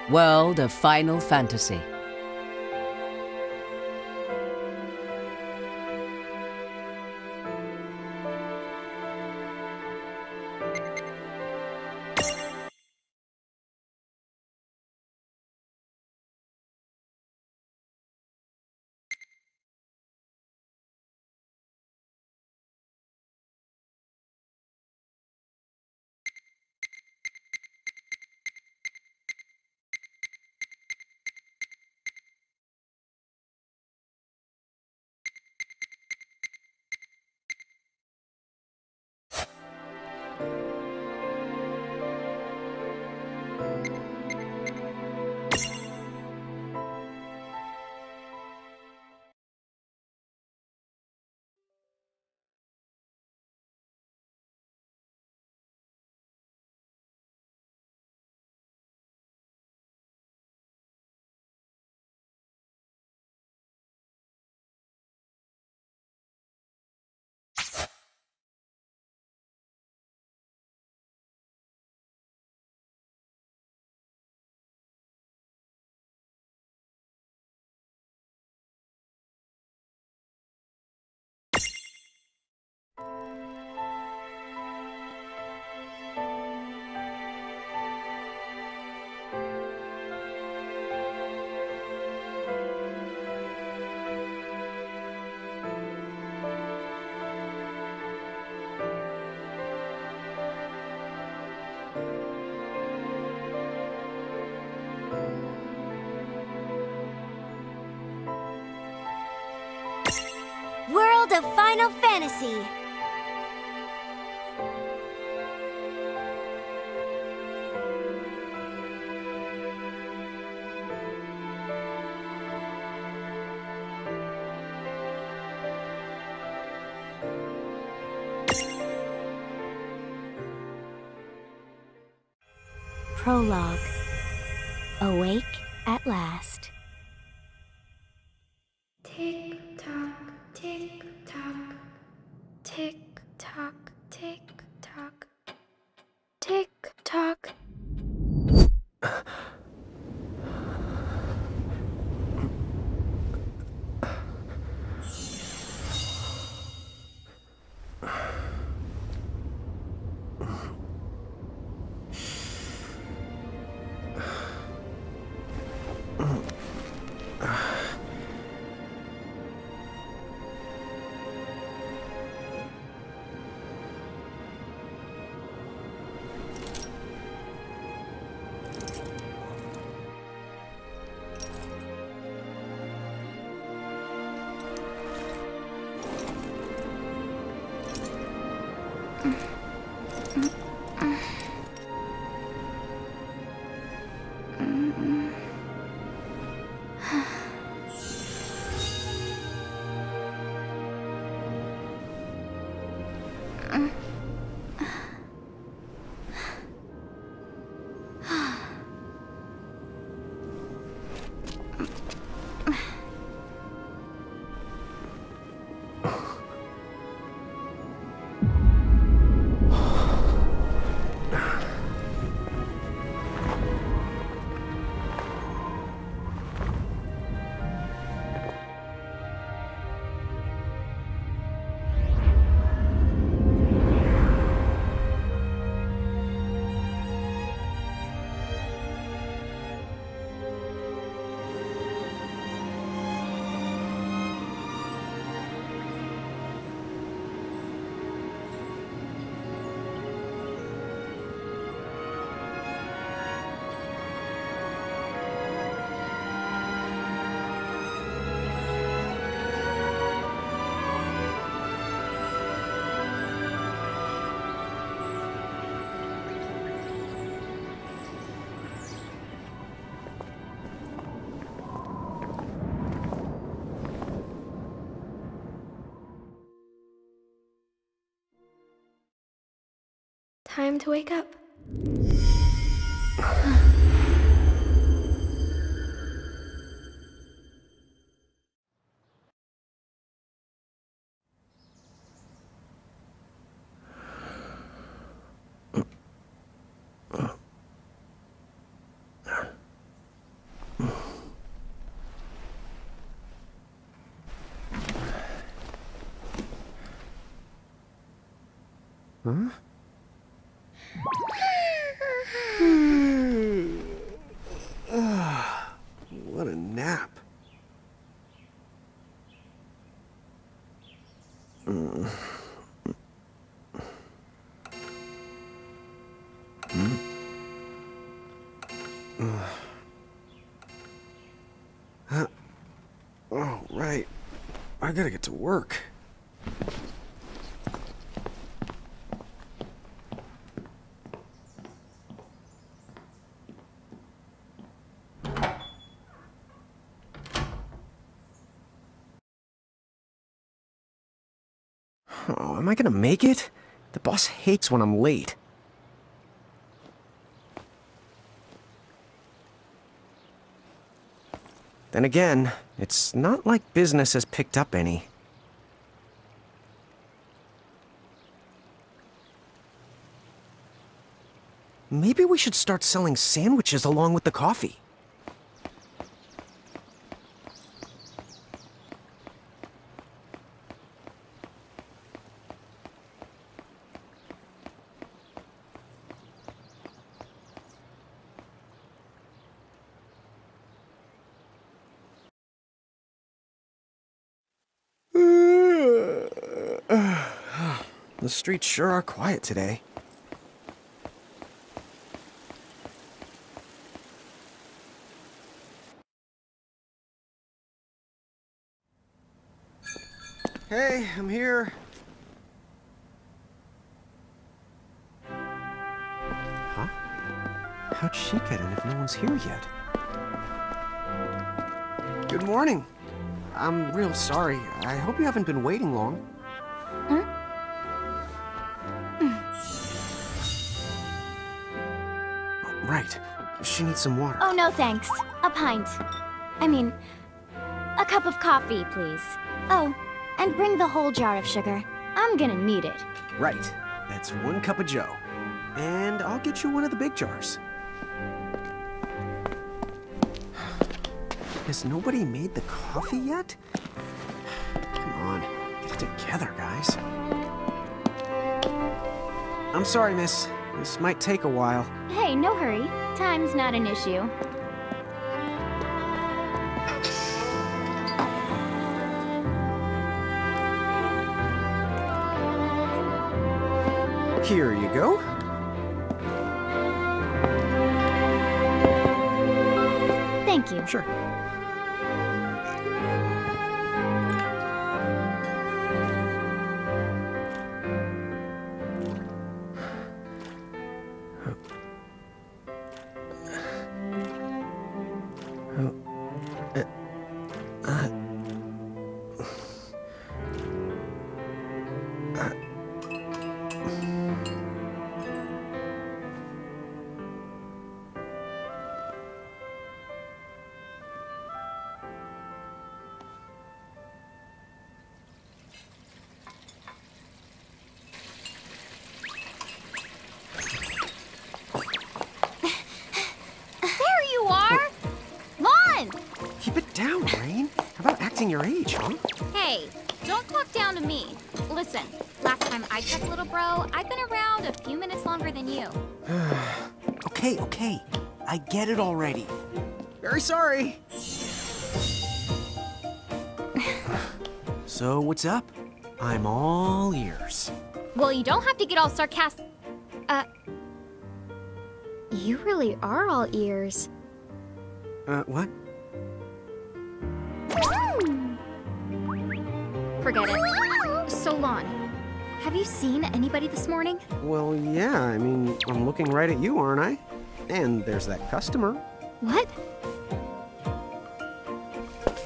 World of Final Fantasy. World of Final Fantasy. Prologue. Awake at last. Tick tock, tick tock, tick tock, tick tock, tick tock. Time to wake up. Huh? What a nap. Oh, right. I gotta get to work. Oh, am I gonna make it? The boss hates when I'm late. Then again, it's not like business has picked up any. Maybe we should start selling sandwiches along with the coffee. The streets sure are quiet today. Hey, I'm here. Huh? How'd she get in if no one's here yet? Good morning. I'm real sorry. I hope you haven't been waiting long. Huh? Right. She needs some water. Oh, no thanks. A pint. I mean, a cup of coffee, please. Oh, and bring the whole jar of sugar. I'm gonna need it. Right. That's 1 cup of joe. And I'll get you one of the big jars. Has nobody made the coffee yet? Come on, get it together, guys. I'm sorry, miss. This might take a while. Hey, no hurry. Time's not an issue. Here you go. Thank you. Sure. Keep it down, Rain. How about acting your age, huh? Hey, don't talk down to me. Listen, last time I checked, little bro, I've been around a few minutes longer than you. Okay. I get it already. Very sorry. So, what's up? I'm all ears. Well, you don't have to get all sarcastic. You really are all ears. What? Forget it. Solon, have you seen anybody this morning? Well, yeah, I mean, I'm looking right at you, aren't I? And there's that customer. What?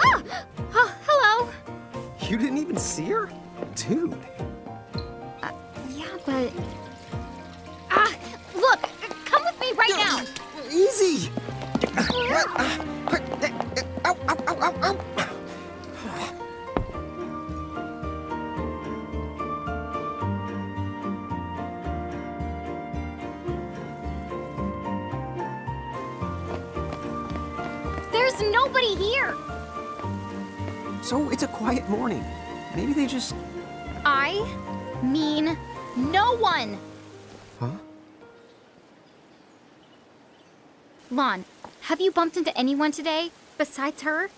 Ah! Oh, hello! You didn't even see her? Dude. Yeah, but... Ah! Look! Come with me right now! Easy! Ow, ow, ow, ow, ow! There's nobody here! So it's a quiet morning. Maybe they just... I mean No one! Huh? Lon, have you bumped into anyone today besides her?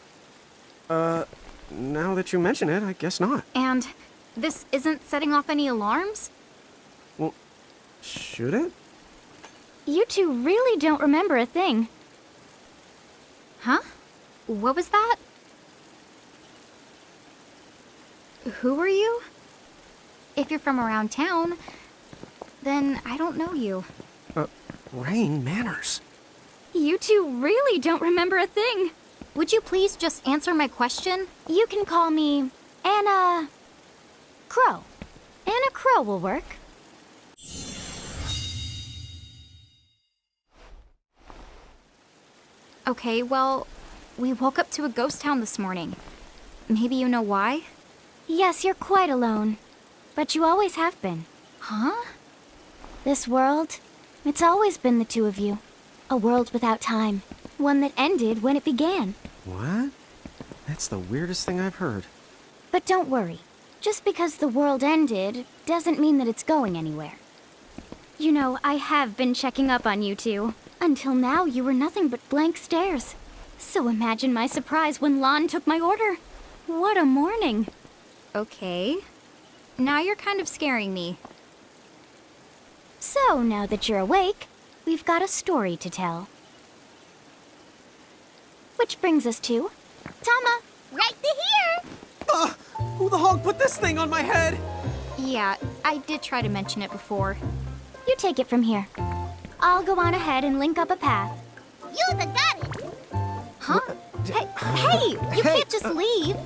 Now that you mention it, I guess not. And this isn't setting off any alarms? Well, should it? You two really don't remember a thing. Huh? What was that? Who are you? If you're from around town, then I don't know you. Rain, manners. You two really don't remember a thing. Would you please just answer my question? You can call me Anna Crow. Anna Crow will work. Okay, well, we woke up to a ghost town this morning. Maybe you know why? Yes, you're quite alone. But you always have been. Huh? This world, it's always been the two of you. A world without time. One that ended when it began. What? That's the weirdest thing I've heard. But don't worry. Just because the world ended doesn't mean that it's going anywhere. You know, I have been checking up on you two. Until now, you were nothing but blank stares. So imagine my surprise when Lon took my order. What a morning. Okay. Now you're kind of scaring me. So, now that you're awake, we've got a story to tell. Which brings us to... Tama, right here! Who the hog put this thing on my head? Yeah, I did try to mention it before. You take it from here. I'll go on ahead and link up a path. You the got it! Huh? Hey, you can't just leave.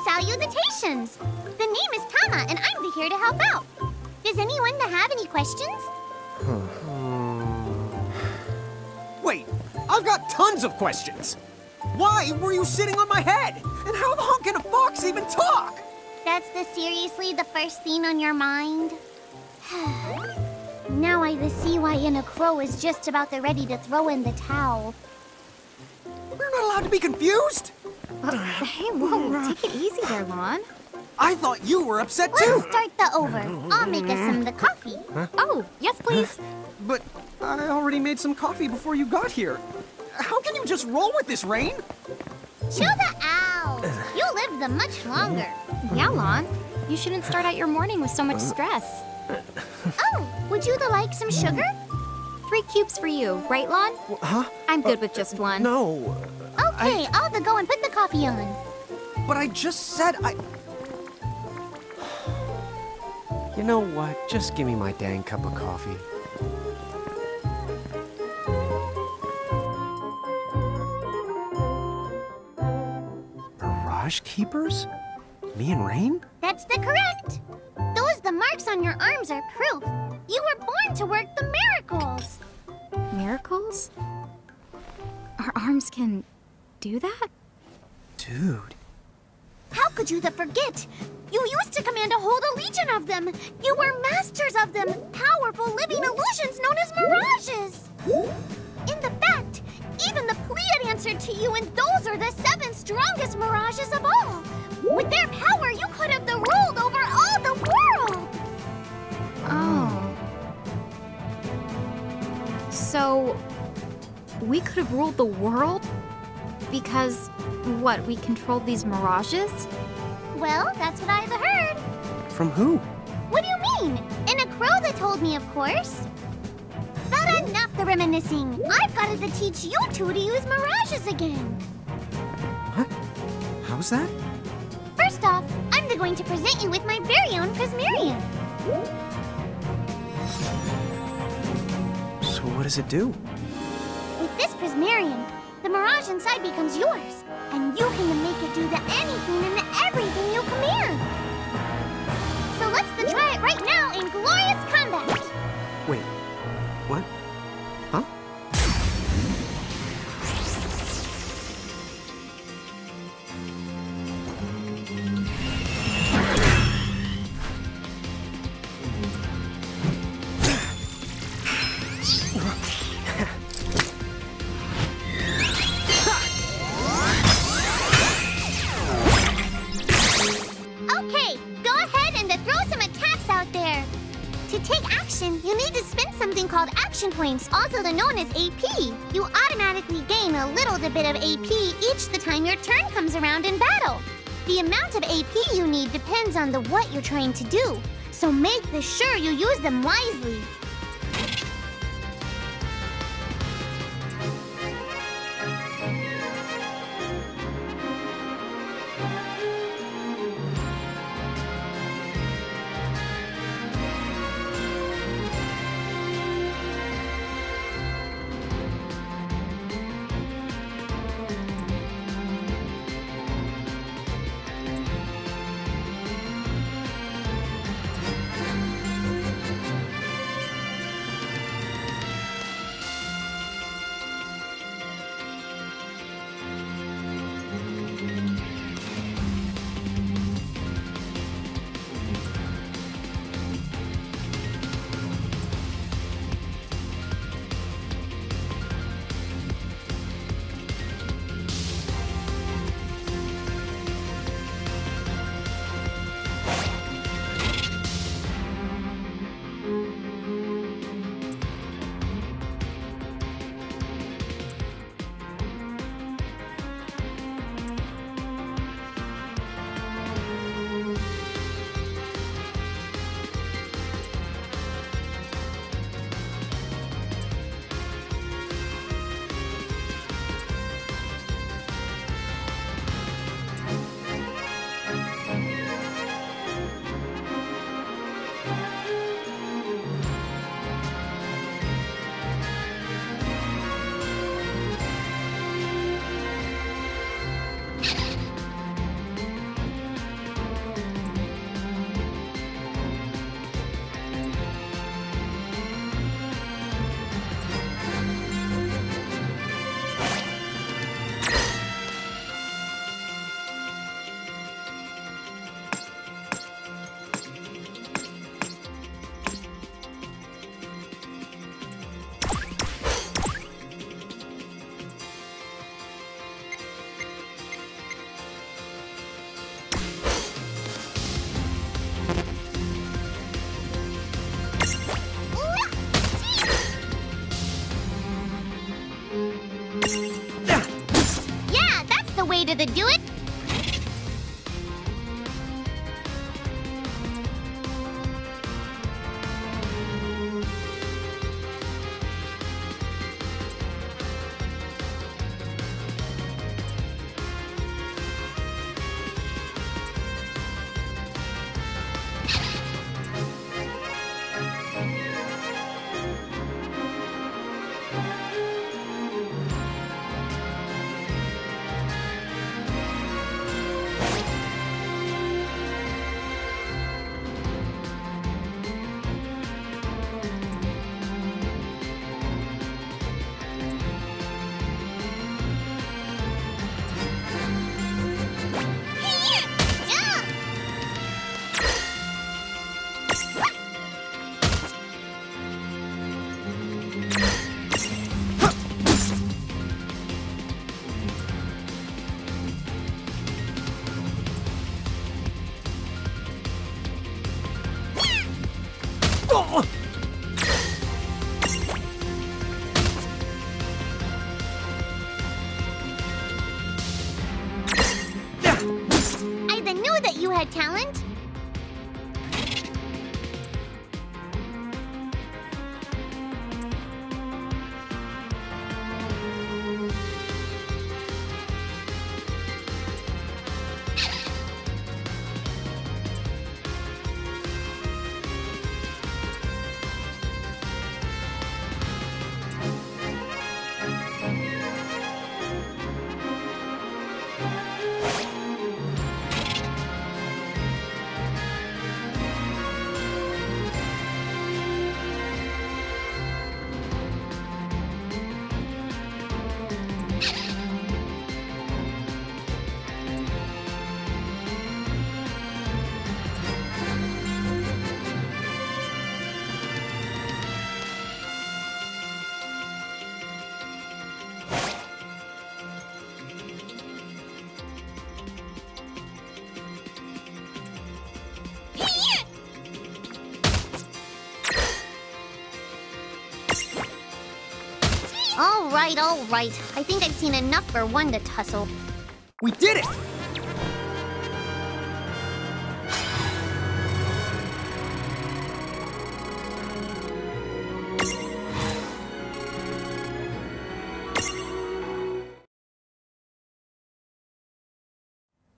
Salutations! The name is Tama, and I'm here to help out. Does anyone have any questions? Wait, I've got tons of questions. Why were you sitting on my head? And how the hell can a fox even talk? That's seriously the first thing on your mind? Now I see why Anna Crow is just about ready to throw in the towel. We're not allowed to be confused? Hey, whoa, take it easy there, Lon. I thought you were upset too. Let's start the over. I'll make us some of the coffee. Oh, yes, please. But I already made some coffee before you got here. How can you just roll with this, Rain? Chill the out. You lived them much longer. Yeah, Lon. You shouldn't start out your morning with so much stress. Oh, would you like some sugar? 3 cubes for you, right, Lon? Huh? I'm good with just one. No. Okay, I'll go and put the coffee on. But I just said I... You know what? Just give me my dang cup of coffee. Mirage Keepers? Me and Rain? That's correct. The marks on your arms are proof. You were born to work the miracles. Miracles? Our arms can do that? Dude. How could you forget? You used to command a whole legion of them. You were masters of them, powerful living illusions known as mirages. In the fact, even the Pleiad answered to you, and those are the 7 strongest mirages of all. With their power, you could have ruled over all the world. Oh. So, we could have ruled the world? Because, what, we controlled these mirages? Well, that's what I've heard. From who? What do you mean? In a crow that told me, of course. But enough the reminiscing. I've got to teach you two to use mirages again. What? How's that? First off, I'm going to present you with my very own Prismarium. So what does it do? With this Prismarium, the mirage inside becomes yours, and you can make it do anything and everything you command. So let's try it right now in glorious combat. Wait, what? Huh? to throw some attacks out there. To take action, you need to spend something called action points, also known as AP. You automatically gain a little bit of AP each the time your turn comes around in battle. The amount of AP you need depends on what you're trying to do, so make sure you use them wisely. To do it. I knew that you had talent. All right, all right. I think I've seen enough for one to tussle. We did it!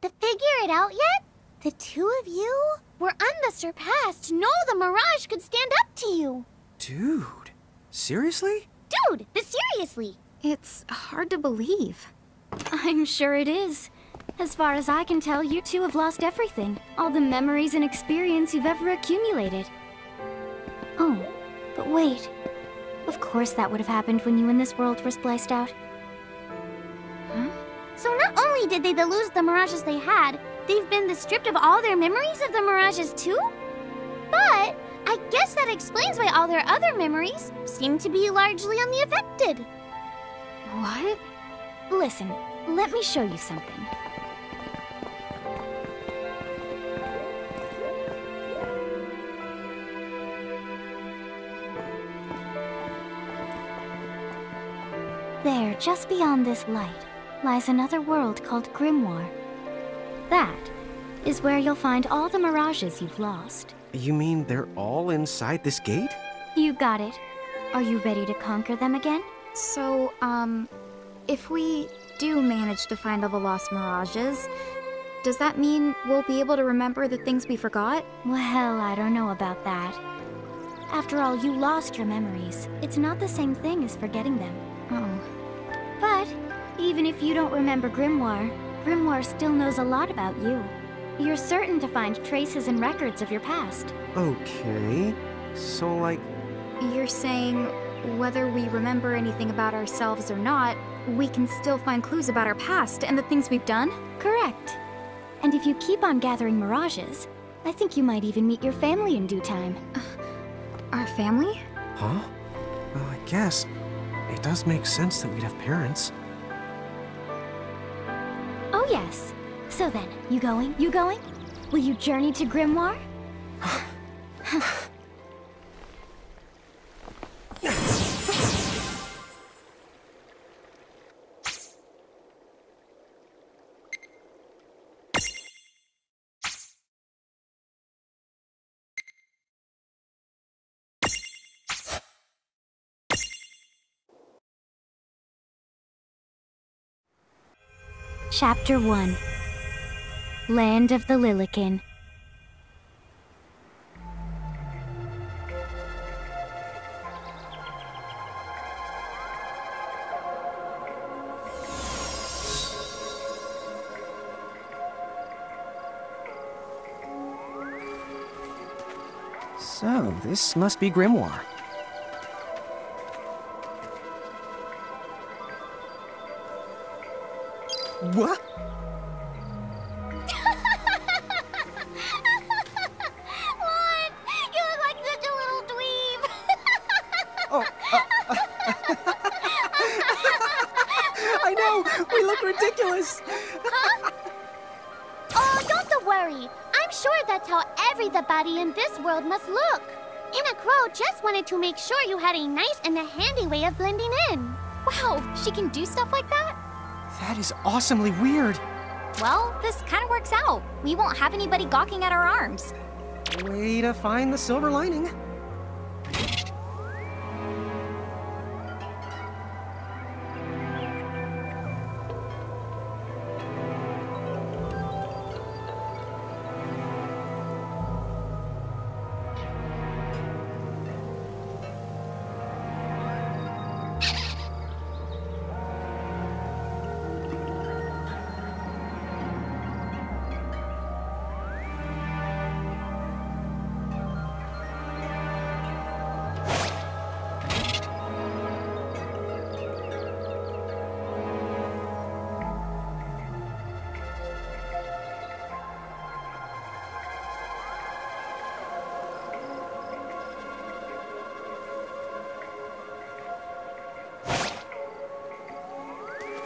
To figure it out yet? The two of you were unsurpassed. No, the Mirage could stand up to you. Dude, seriously? Dude, but seriously. It's hard to believe. I'm sure it is. As far as I can tell, you two have lost everything. All the memories and experience you've ever accumulated. Oh, but wait. Of course that would have happened when you and this world were spliced out. Huh? So not only did they lose the Mirages they had, they've been stripped of all their memories of the Mirages too? But I guess that explains why all their other memories seem to be largely unaffected. What? Listen, let me show you something. There, just beyond this light, lies another world called Grimoire. That is where you'll find all the Mirages you've lost. You mean they're all inside this gate? You got it. Are you ready to conquer them again? So, if we do manage to find all the lost Mirages, does that mean we'll be able to remember the things we forgot? Well, I don't know about that. After all, you lost your memories. It's not the same thing as forgetting them. Oh. But even if you don't remember Grimoire, Grimoire still knows a lot about you. You're certain to find traces and records of your past. Okay, so like... You're saying whether we remember anything about ourselves or not, we can still find clues about our past and the things we've done? Correct. And if you keep on gathering Mirages, I think you might even meet your family in due time. Our family? Huh? Well, I guess it does make sense that we'd have parents. Oh yes. So then, you going? You going? Will you journey to Grimoire? Chapter 1. Land of the Lilican. So, this must be Grimoire. What? What? You look like such a little dweeb. Oh, I know! We look ridiculous! Oh, don't worry. I'm sure that's how everybody in this world must look. Inna Crow just wanted to make sure you had a nice and a handy way of blending in. Wow, she can do stuff like that? That is awesomely weird. Well, this kind of works out. We won't have anybody gawking at our arms. Way to find the silver lining.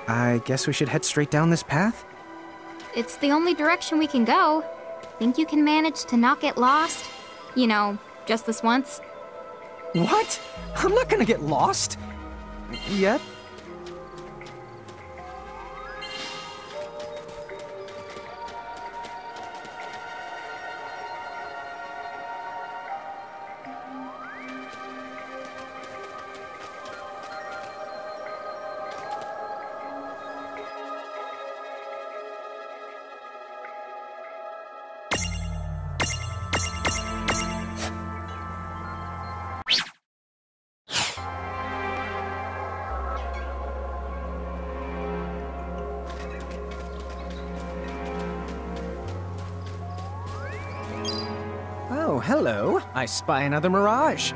I guess we should head straight down this path? It's the only direction we can go. Think you can manage to not get lost? You know, just this once? What? I'm not gonna get lost. Yet? Oh, hello. I spy another mirage.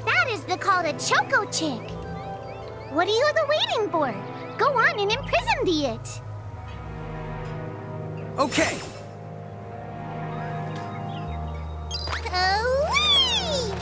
That is the call to Choco Chick. What are you waiting for? Go on and imprison the it. Okay. Away!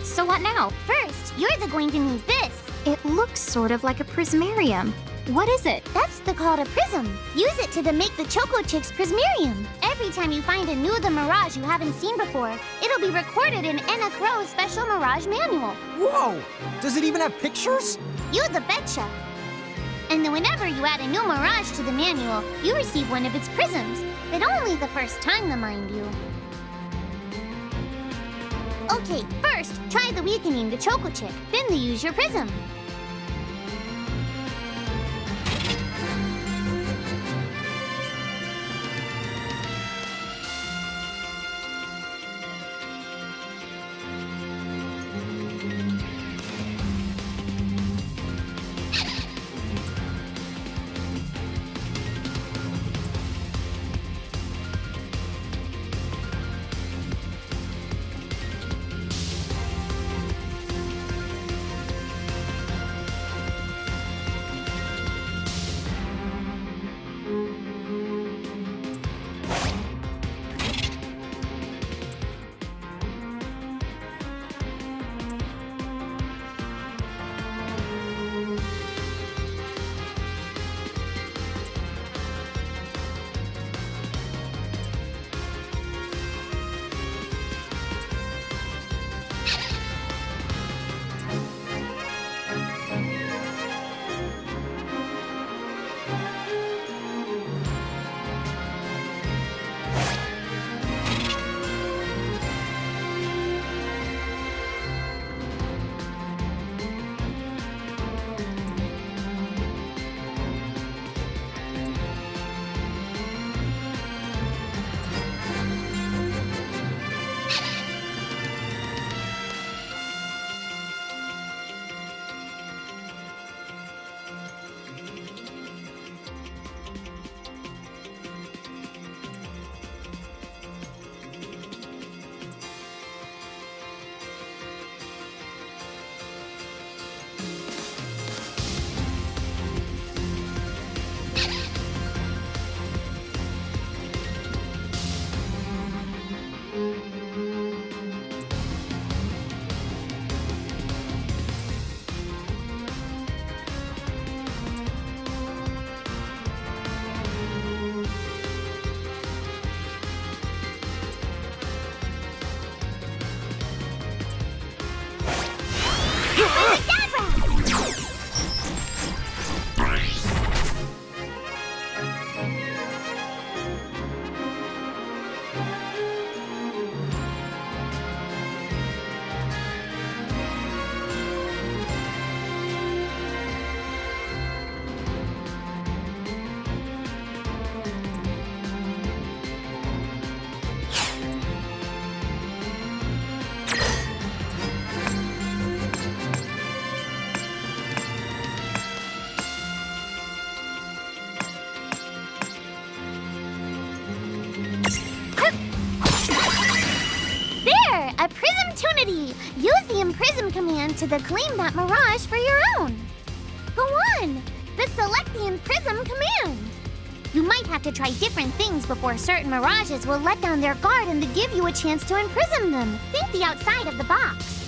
So what now? First, you're going to need this. It looks sort of like a prismarium. What is it? That's the call to Prism. Use it to make the Choco Chick's Prismarium. Every time you find a new the Mirage you haven't seen before, it'll be recorded in Enna Crow's special Mirage manual. Whoa! Does it even have pictures? You the betcha. And then whenever you add a new Mirage to the manual, you receive one of its prisms. But only the first time, mind you. Okay, first, try the weakening the Choco Chick, then the use your prism. a Prismtunity! Use the Imprism command to claim that mirage for your own. Go on! The Select the Imprism command! You might have to try different things before certain mirages will let down their guard and give you a chance to imprism them. Think the outside of the box.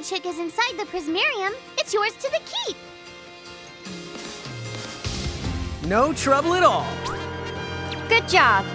Chick is inside the Prismarium, it's yours to the keep. No trouble at all. Good job.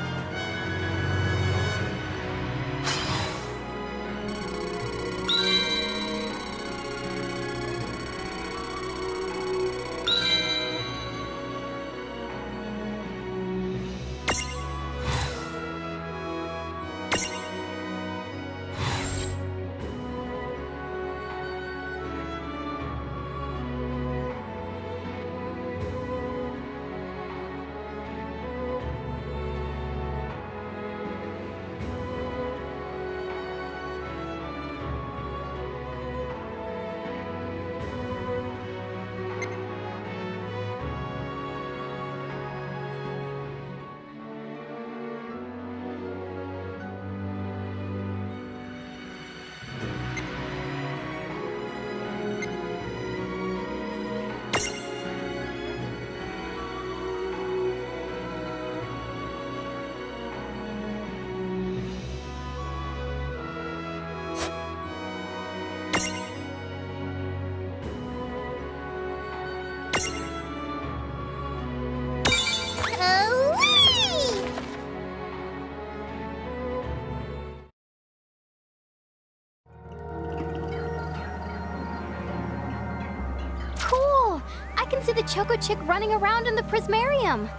See the Choco Chick running around in the Prismarium.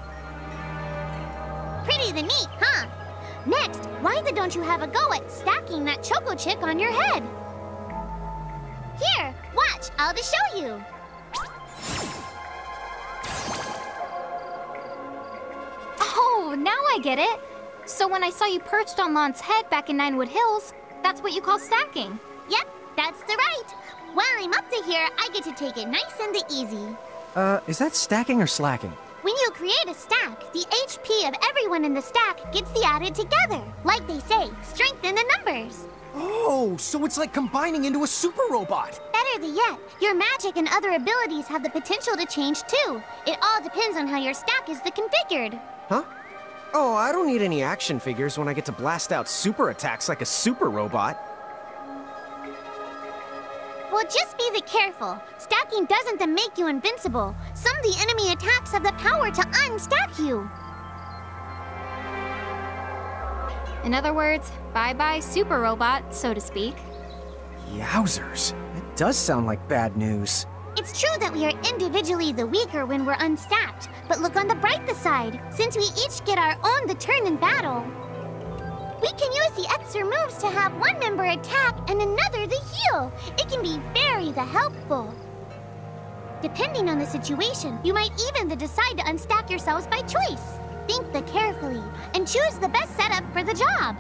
Pretty neat, huh? Next, why don't you have a go at stacking that Choco Chick on your head? Here, watch, I'll just show you. Oh, now I get it. So when I saw you perched on Lon's head back in Ninewood Hills, that's what you call stacking. Yep, that's the right. While I'm up to here, I get to take it nice and easy. Is that stacking or slacking? When you create a stack, the HP of everyone in the stack gets added together. Like they say, strengthen the numbers. Oh, so it's like combining into a super robot. Better yet, your magic and other abilities have the potential to change too. It all depends on how your stack is configured. Huh? Oh, I don't need any action figures when I get to blast out super attacks like a super robot. Well, just be careful. Stacking doesn't make you invincible. Some of the enemy attacks have the power to unstack you. In other words, bye-bye super robot, so to speak. Yowzers. It does sound like bad news. It's true that we are individually the weaker when we're unstacked, but look on the brighter side. Since we each get our own turn in battle, we can use the extra moves to have one member attack and another heal. It can be very helpful. Depending on the situation, you might even decide to unstack yourselves by choice. Think carefully and choose the best setup for the job.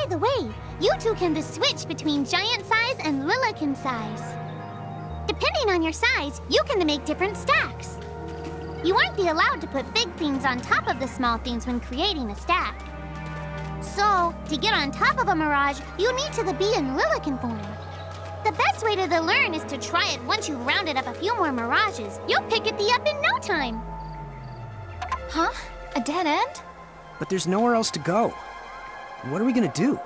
By the way, you two can switch between giant size and Lilican size. Depending on your size, you can make different stacks. You won't be allowed to put big things on top of the small things when creating a stack. So, to get on top of a mirage, you need to be in Lilican form. The best way to learn is to try it once you've rounded up a few more mirages. You'll pick it up in no time. Huh? A dead end? But there's nowhere else to go. What are we gonna do?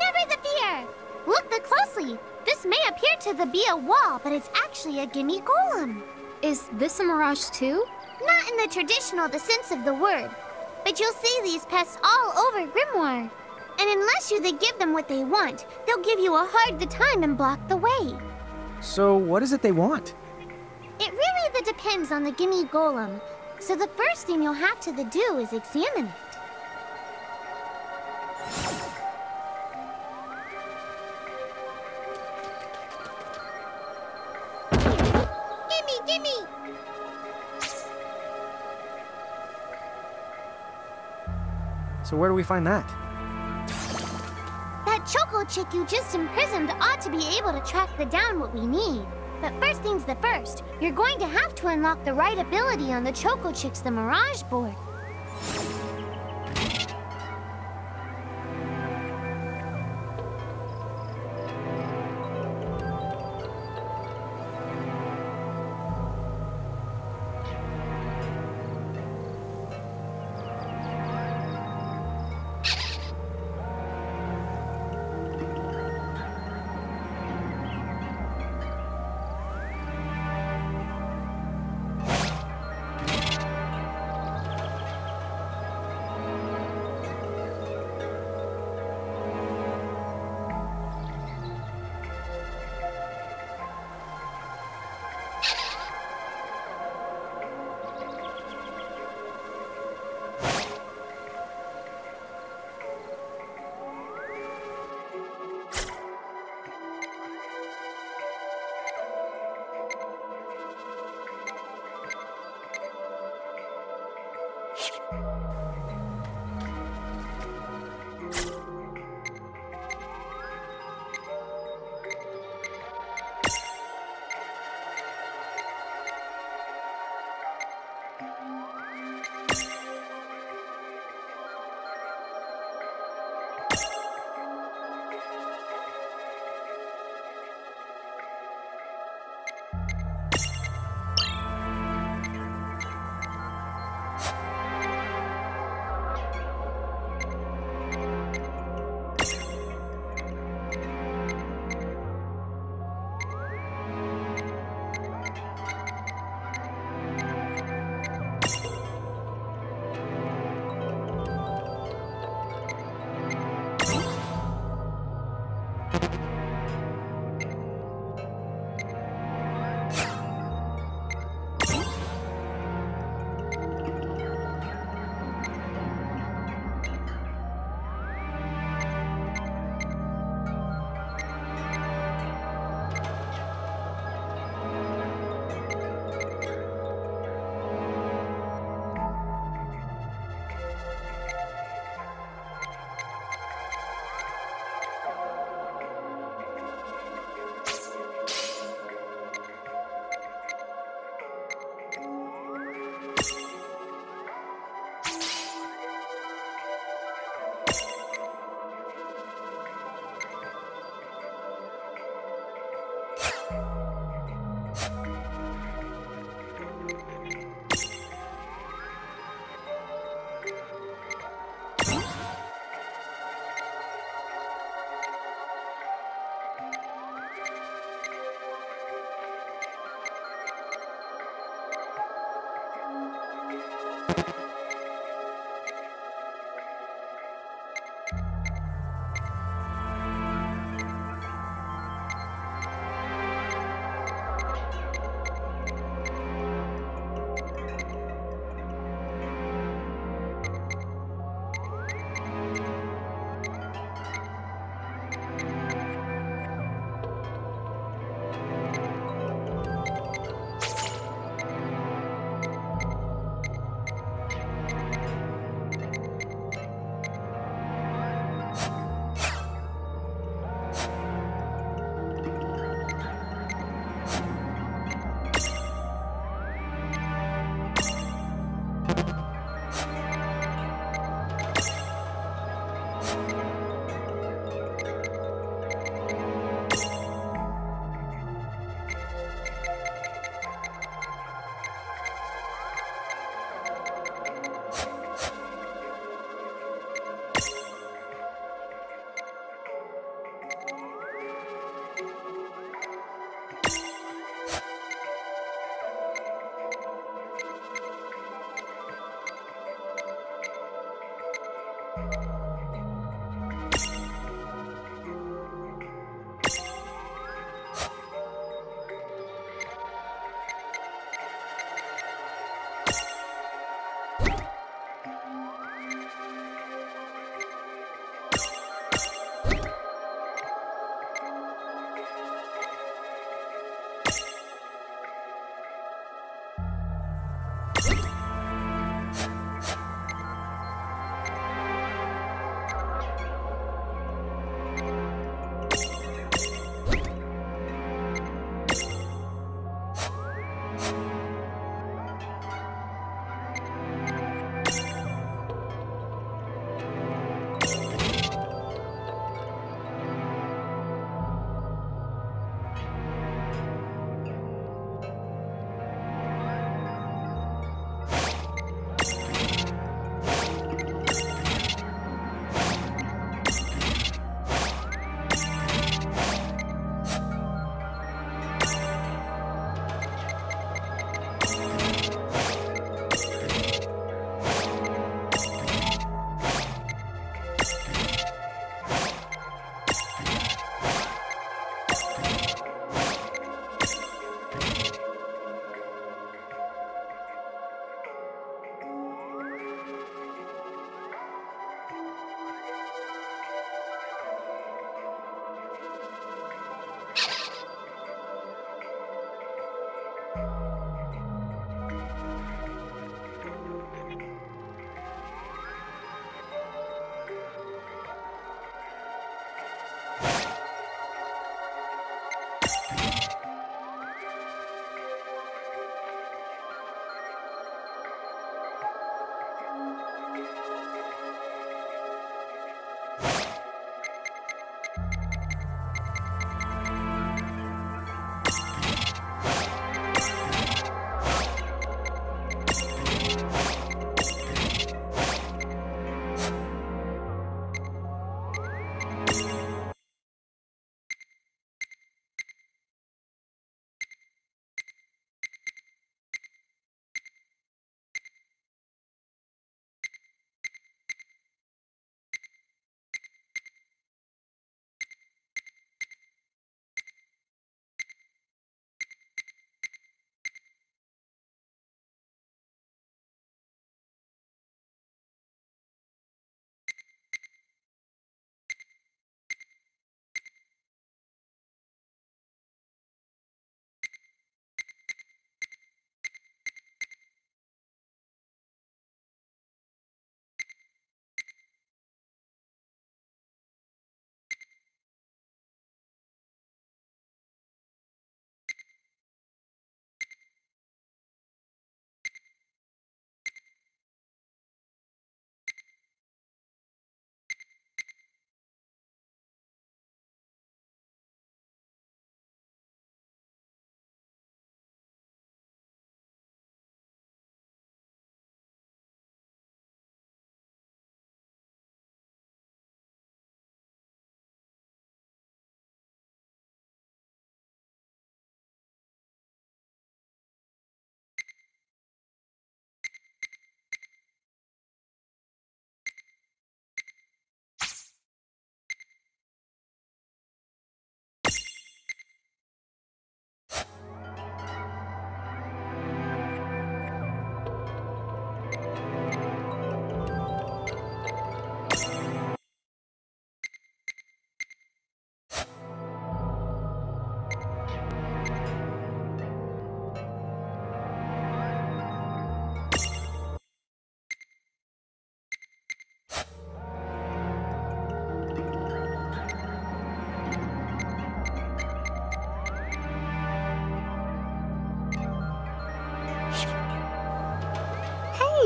Never the fear! Look closely. This may appear to be a wall, but it's actually a gimme golem. Is this a mirage too? Not in the traditional sense of the word, but you'll see these pests all over Grimoire. And unless you give them what they want, they'll give you a hard time and block the way. So what is it they want? It really depends on the gimme golem. So the first thing you'll have to do is examine it. Gimme! So where do we find that? That choco chick you just imprisoned ought to be able to track down what we need. But first things first, you're going to have to unlock the right ability on the choco chick's Mirage board.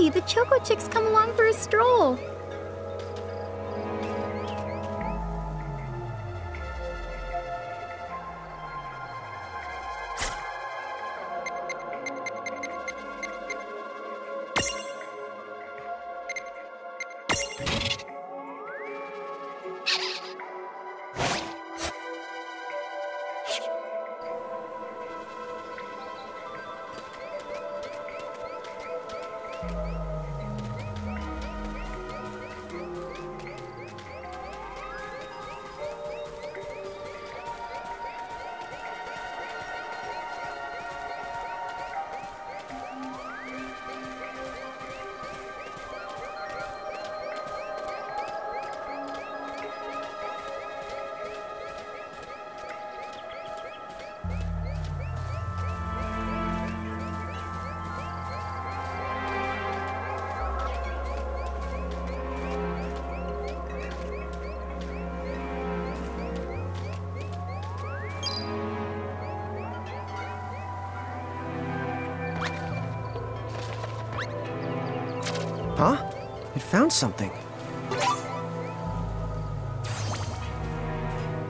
Hey, the Choco Chick's come along for a stroll. Huh? It found something.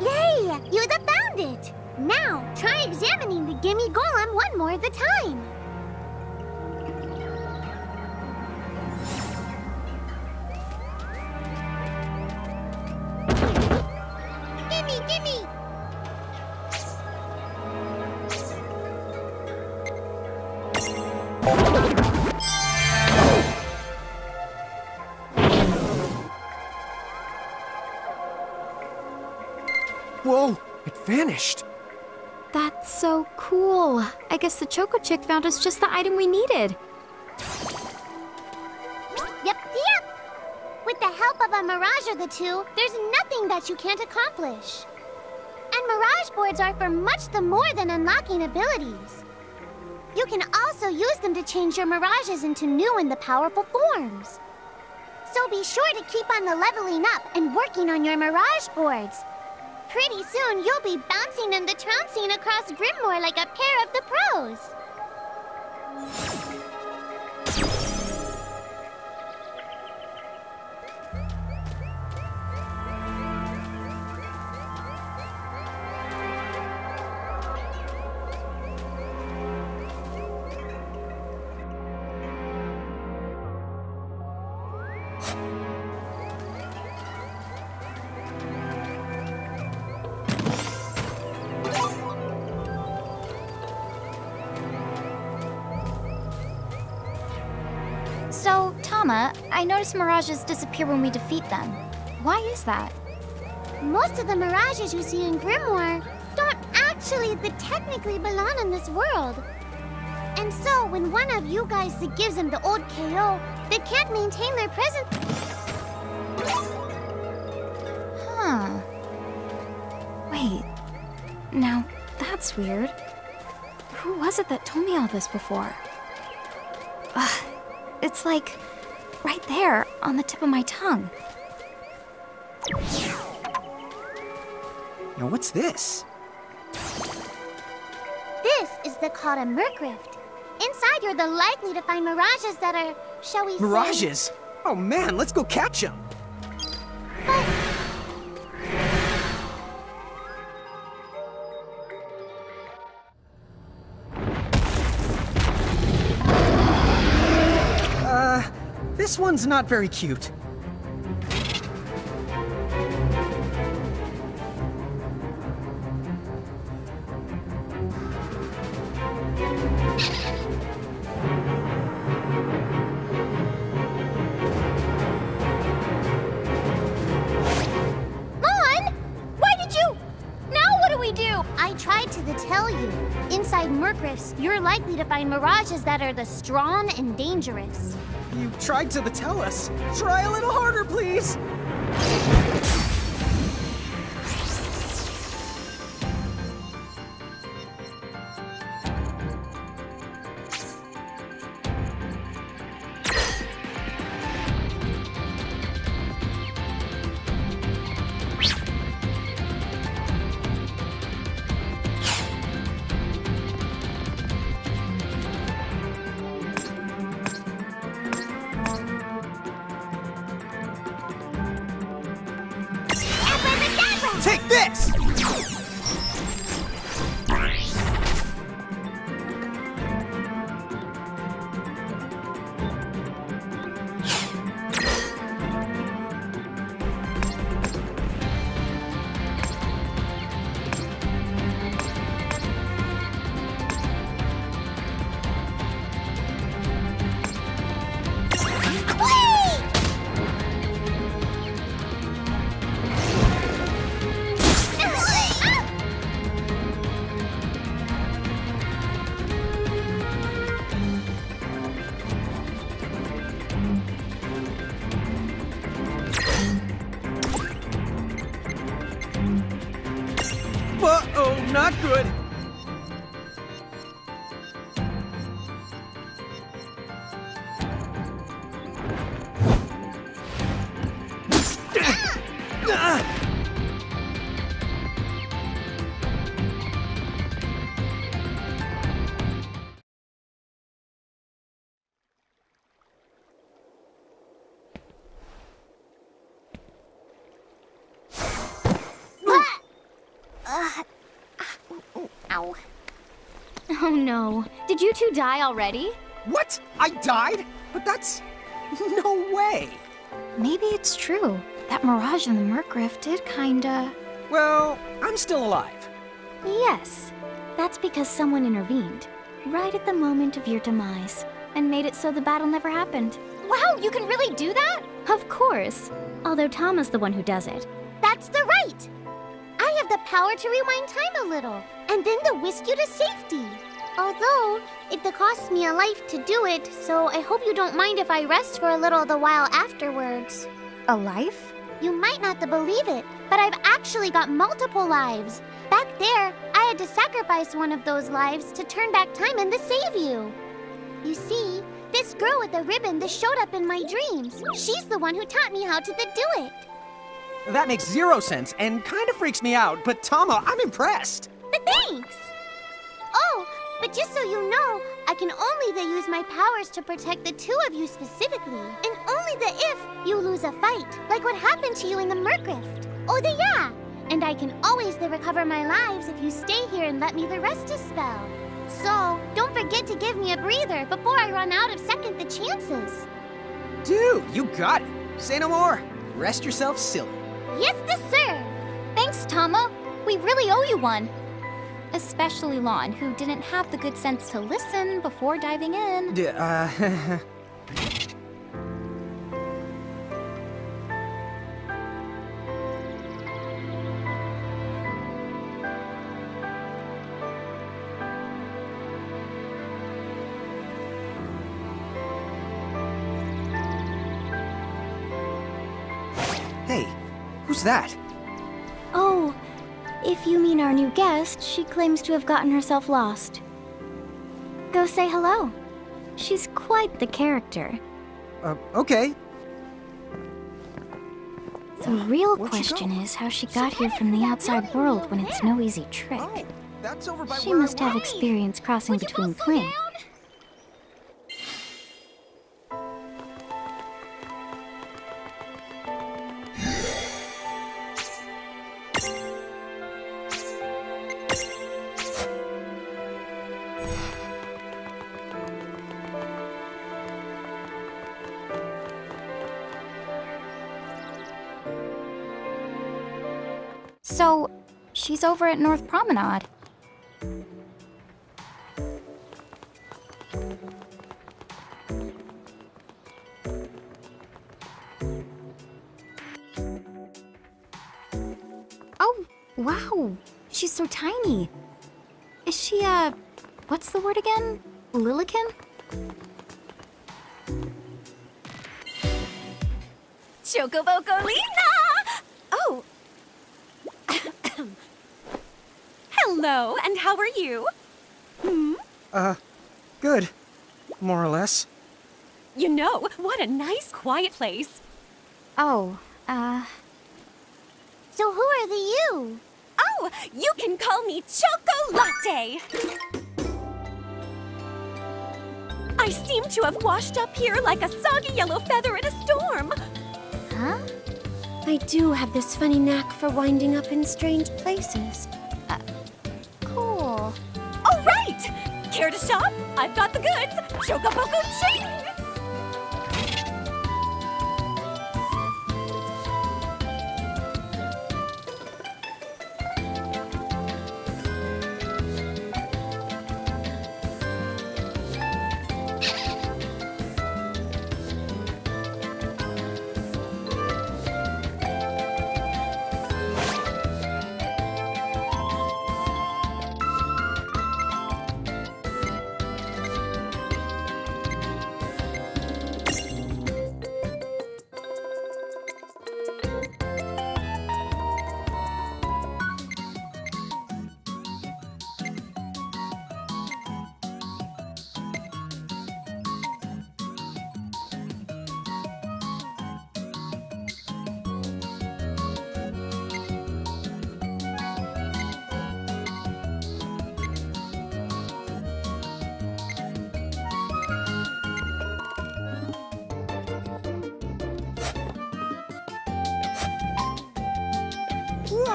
Yay! You found it! Now, try examining the Gimme Golem one more at a time. Gimme, gimme! Whoa! It vanished! That's so cool. I guess the Choco Chick found us just the item we needed. Yep. With the help of a Mirage or the two, there's nothing that you can't accomplish. And Mirage boards are for much the more than unlocking abilities. You can also use them to change your Mirages into new and the powerful forms. So be sure to keep on the leveling up and working on your Mirage boards. Pretty soon, you'll be bouncing and the trouncing across Grimoire like a pair of the pros. So, Tama, I noticed Mirages disappear when we defeat them. Why is that? Most of the Mirages you see in Grimoire don't actually technically belong in this world. And so, when one of you guys gives them the old KO, they can't maintain their present. Huh. Wait. Now, that's weird. Who was it that told me all this before? Ugh. It's like, right there, on the tip of my tongue. Now what's this? This is called a Merc Rift. Inside, you're likely to find Mirages that are, shall we say... Mirages? Oh man, let's go catch them! This one's not very cute. I tried to tell you. Inside Merc Rifts, you're likely to find Mirages that are strong and dangerous. You tried to tell us. Try a little harder, please! good. Ow. Oh no. Did you two die already? What? I died? But that's... no way. Maybe it's true. That mirage in the Mercriff did kinda... Well, I'm still alive. Yes. That's because someone intervened, right at the moment of your demise, and made it so the battle never happened. Wow, you can really do that? Of course. Although Tama's the one who does it. That's the right! I have the power to rewind time a little, and then to whisk you to safety. Although, it costs me a life to do it, so I hope you don't mind if I rest for a little the while afterwards. A life? You might not believe it, but I've actually got multiple lives. Back there, I had to sacrifice one of those lives to turn back time and to save you. You see, this girl with the ribbon that showed up in my dreams, she's the one who taught me how to do it. That makes 0 sense and kind of freaks me out, but Tama, I'm impressed. Thanks! Oh, but just so you know, I can only use my powers to protect the two of you specifically, and only if you lose a fight, like what happened to you in the Mercriff. Oh, yeah! And I can always recover my lives if you stay here and let me rest a spell. So, don't forget to give me a breather before I run out of second the chances. Dude, you got it. Say no more. Rest yourself silly. Yes, sir! Thanks, Tama. We really owe you one. Especially Lon, who didn't have the good sense to listen before diving in. Hey, who's that? Oh, if you mean our new guest, she claims to have gotten herself lost. Go say hello. She's quite the character. Okay. The real Where'd she question go? is how she got here from the outside world when it's no easy trick. Oh, that's over by She where I must have was. experience crossing Would you between both slow planes. down? So, she's over at North Promenade. Oh, wow. She's so tiny. Is she, what's the word again? Lilican? Chocobocolina! Oh. Hello, and how are you? Good. More or less. You know, what a nice, quiet place. Oh, So who are the you? Oh, you can call me Chocolate. I seem to have washed up here like a soggy yellow feather in a storm. huh? I do have this funny knack for winding up in strange places. Cool. All right! Care to shop? I've got the goods. Chocoboco ching!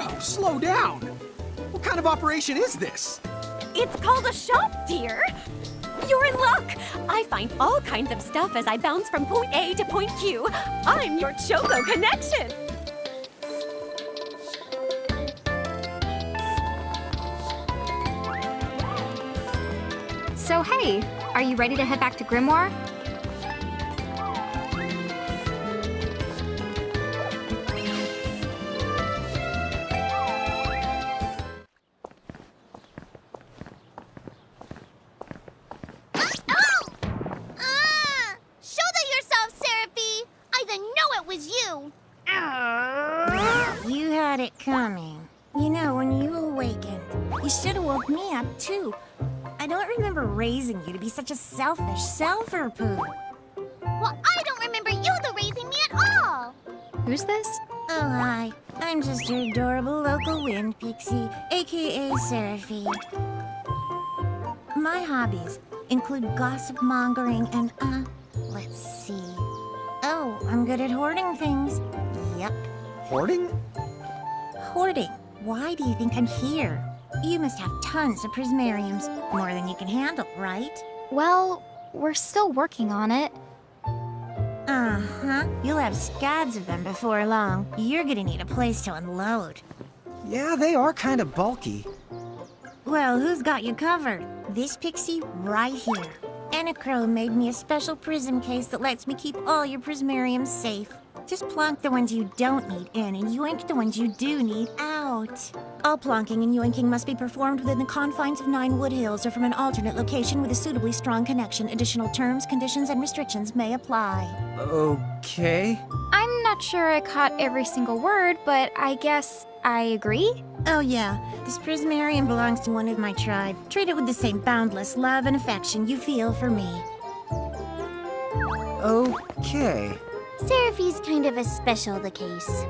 Whoa, slow down! What kind of operation is this? It's called a shop, dear. You're in luck. I find all kinds of stuff as I bounce from point A to point Q. I'm your Choco connection. So hey, are you ready to head back to Grimoire? Shoulder yourself, Seraphie! I didn't know it was you! You had it coming. You know, when you awakened, you should have woke me up, too. I don't remember raising you to be such a selfish selfer, Pooh. Well, I don't remember you raising me at all! Who's this? Oh, hi. I'm just your adorable local wind pixie, aka Seraphie. My hobbies include gossip mongering and, let's see. Oh, I'm good at hoarding things. Yep. Hoarding? Hoarding. Why do you think I'm here? You must have tons of prismariums. More than you can handle, right? Well, we're still working on it. Uh-huh. You'll have scads of them before long. You're gonna need a place to unload. Yeah, they are kind of bulky. Well, who's got you covered? This pixie right here. Anachrome made me a special prism case that lets me keep all your prismariums safe. Just plonk the ones you don't need in and yoink the ones you do need out. All plonking and yoinking must be performed within the confines of 9 Wood Hills or from an alternate location with a suitably strong connection. Additional terms, conditions, and restrictions may apply. Okay. I'm not sure I caught every single word, but I guess I agree. Oh yeah, this prismarium belongs to one of my tribe. Treat it with the same boundless love and affection you feel for me. Okay. Seraphie's kind of a special the case.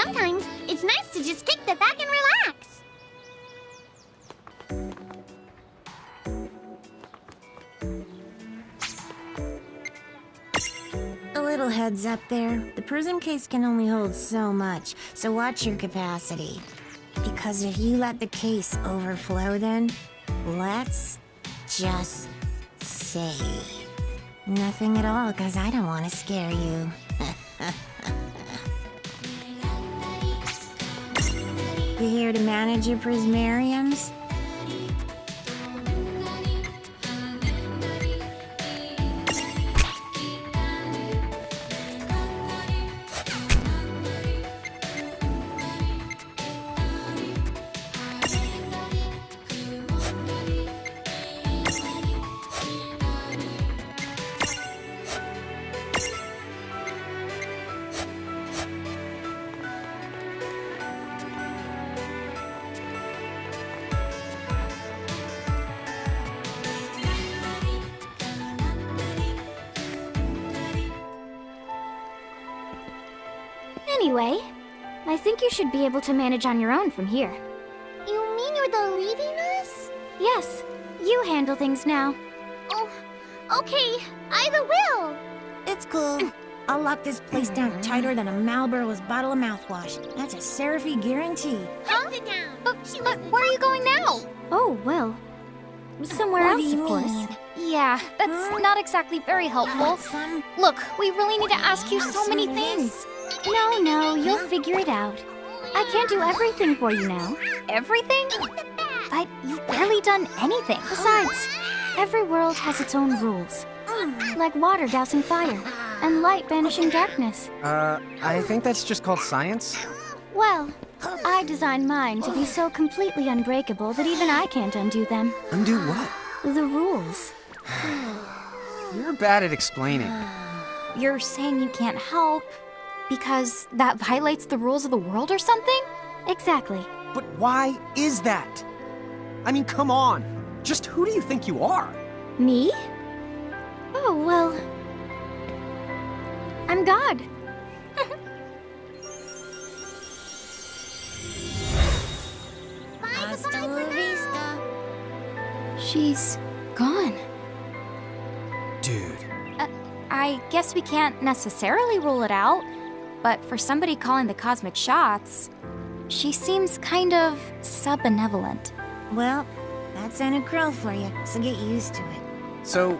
sometimes it's nice to just kick the back and relax. A little heads up there. The prism case can only hold so much, so watch your capacity. Because if you let the case overflow then, let's just say nothing at all, because I don't want to scare you. You here to manage your prismariums? Anyway, I think you should be able to manage on your own from here. You mean you're the leaving us? Yes, you handle things now. Oh, okay. Either will. It's cool. I'll lock this place down tighter than a Marlboro's bottle of mouthwash. That's a Seraphy guarantee. Huh? Down. But where are you going now? Oh, well, somewhere What do else, you of course. mean? Yeah, that's not exactly very helpful. Some Look, we really need to ask you so many things. No, you'll figure it out. I can't do everything for you now. Everything? But you've barely done anything. Besides, every world has its own rules. Like water dousing fire, and light banishing darkness. I think that's just called science. Well, I designed mine to be so completely unbreakable that even I can't undo them. Undo what? The rules. You're bad at explaining. You're saying you can't help because that violates the rules of the world or something? Exactly. But why is that? I mean, come on. Just who do you think you are? Me? Oh, well, I'm God. Hasta la vista. She's gone. Dude. I guess we can't necessarily rule it out, but for somebody calling the cosmic shots, she seems kind of sub-benevolent. Well, that's Anna Crow for you, so get used to it. So,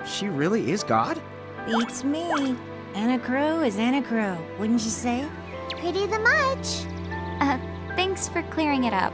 she really is God? Beats me. Anna Crow is Anna Crow, wouldn't you say? Pretty the much. Thanks for clearing it up.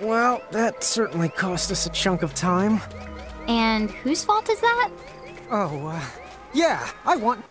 Well, that certainly cost us a chunk of time. And whose fault is that? Oh, yeah, I want...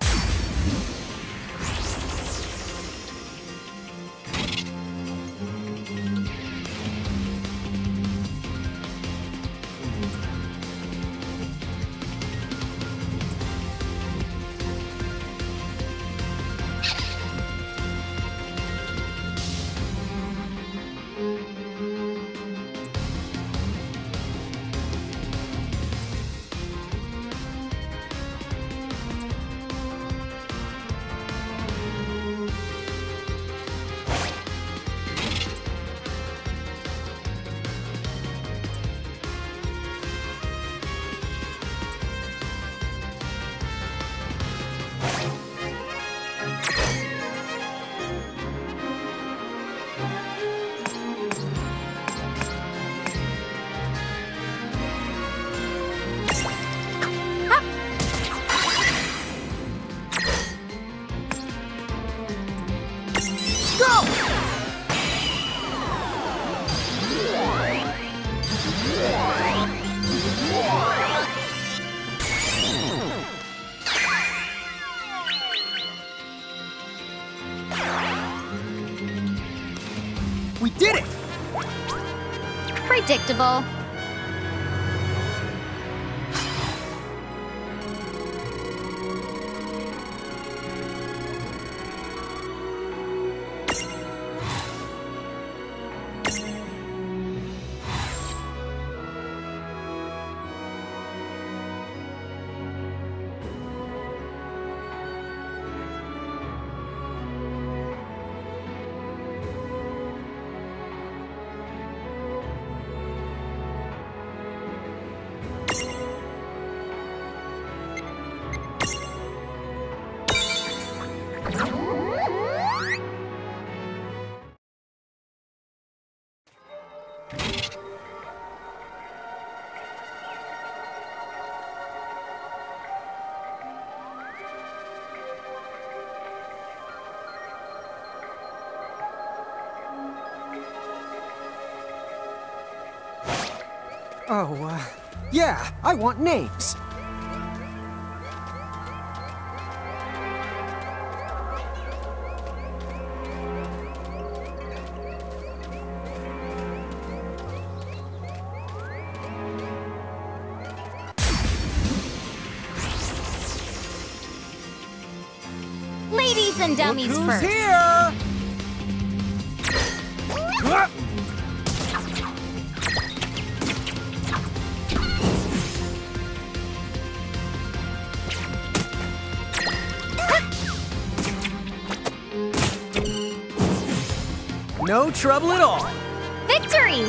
did it! Predictable. Oh, yeah, I want names. Ladies and dummies Look who's first. here! No trouble at all. Victory!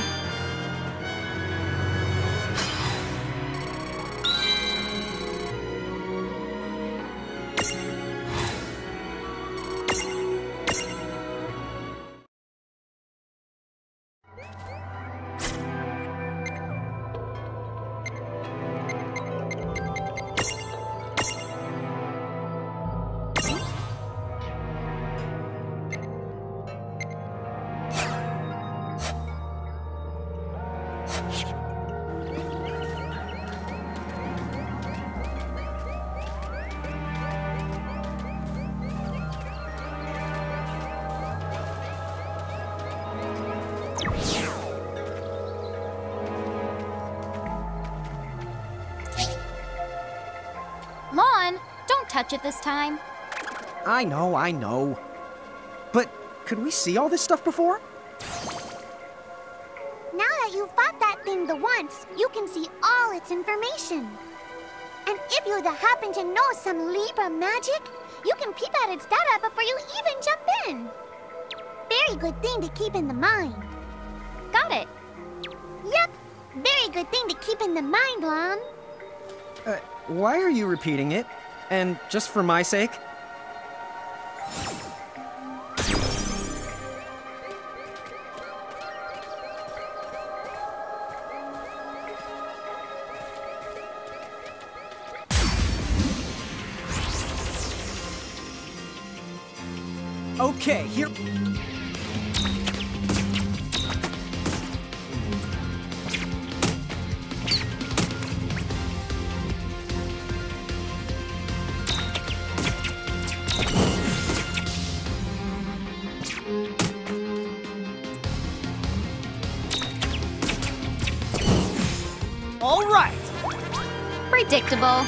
Lon, don't touch it this time. I know. But could we see all this stuff before? Now that you've fought that thing the once, you can see all its information. And if you happen to know some Libra magic, you can peep at its data before you even jump in. Very good thing to keep in the mind. Got it. Yep, very good thing to keep in the mind, Lon. Why are you repeating it? And just for my sake? Okay, here... All right! Predictable.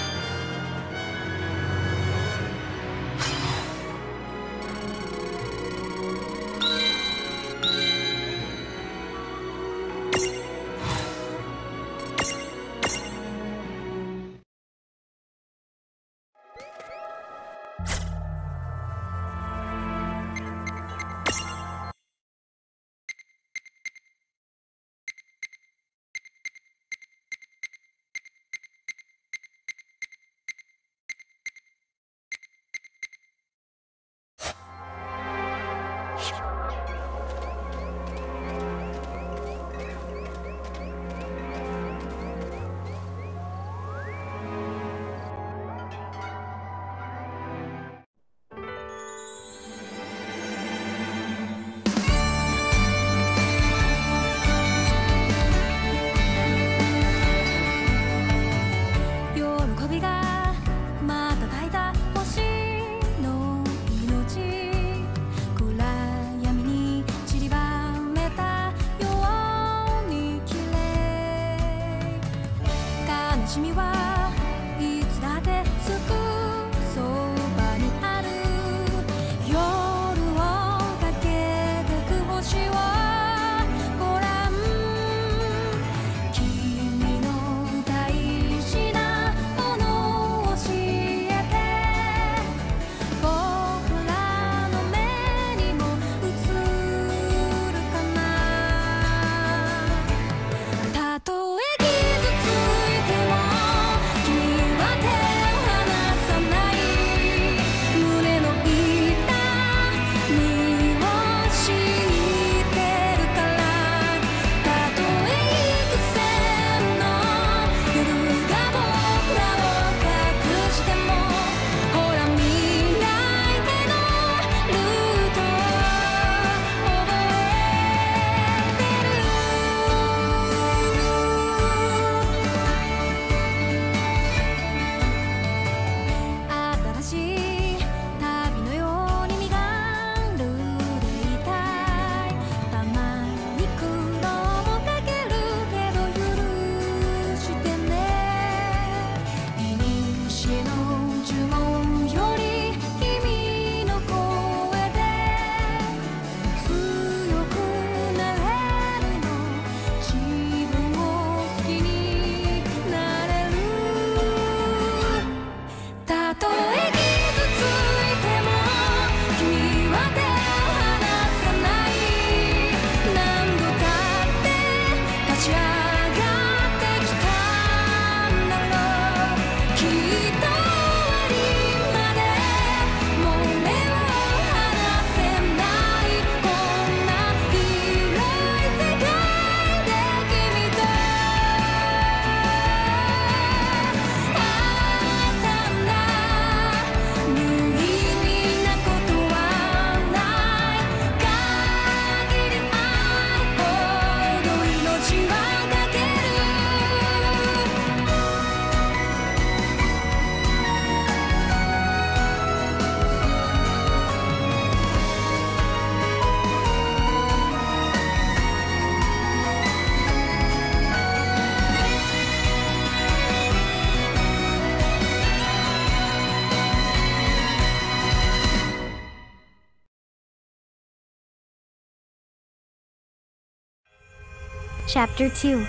Chapter 2.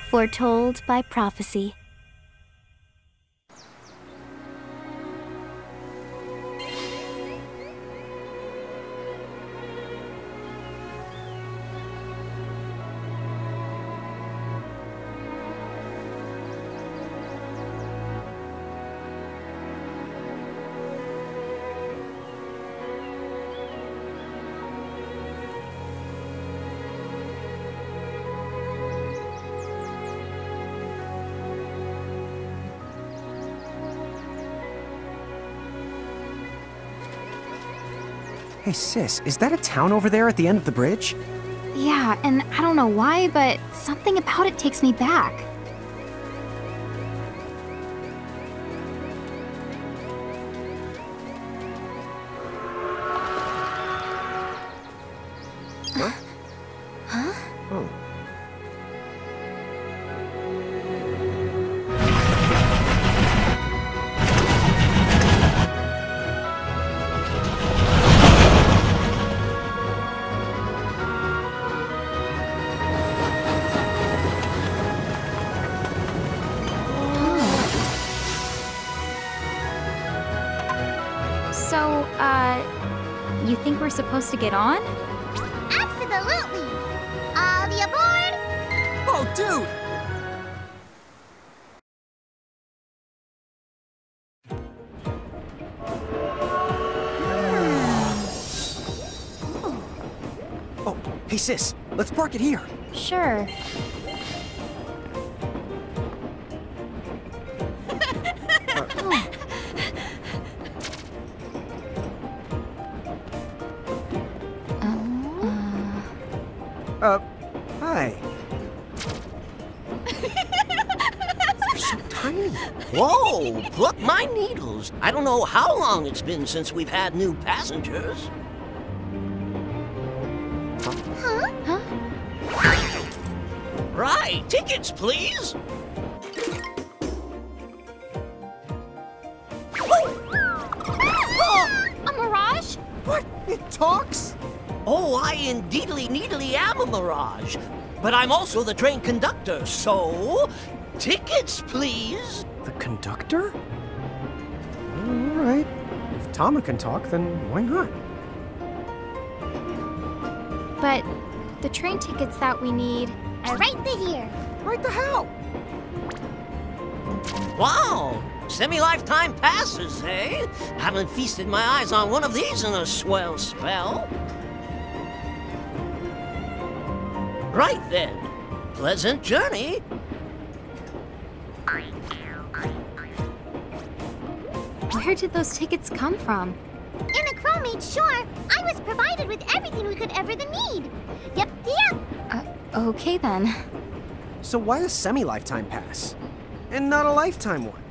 Foretold by Prophecy. Hey, sis, is that a town over there at the end of the bridge? Yeah, and I don't know why, but something about it takes me back. Oh. So, you think we're supposed to get on? Absolutely! All the aboard! Oh, dude! Oh, hey, sis, let's park it here. Sure. Hi. They're so tiny. Whoa, pluck my needles. I don't know how long it's been since we've had new passengers. Right, tickets, please. A mirage? What? It talks? Oh, I indeedly needly am a mirage. But I'm also the train conductor, so... tickets, please. The conductor? All right. If Tama can talk, then why not? But the train tickets that we need... Are right here. Right the hell? Wow, semi-lifetime passes, eh? Haven't feasted my eyes on one of these in a swell spell. Right then, pleasant journey. Where did those tickets come from? In the Crow made sure I was provided with everything we could ever need. Yep. Okay then. So why a semi-lifetime pass? And not a lifetime one?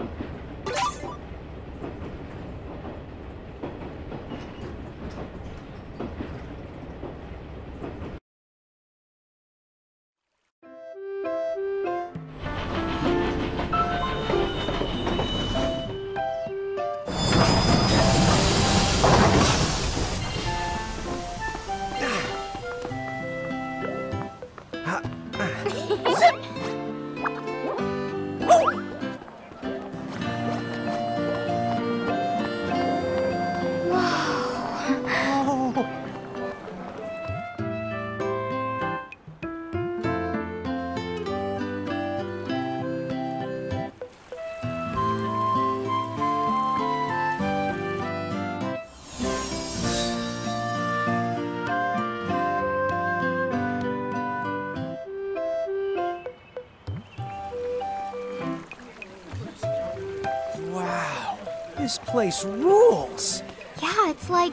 Wow, this place rules! Yeah, it's like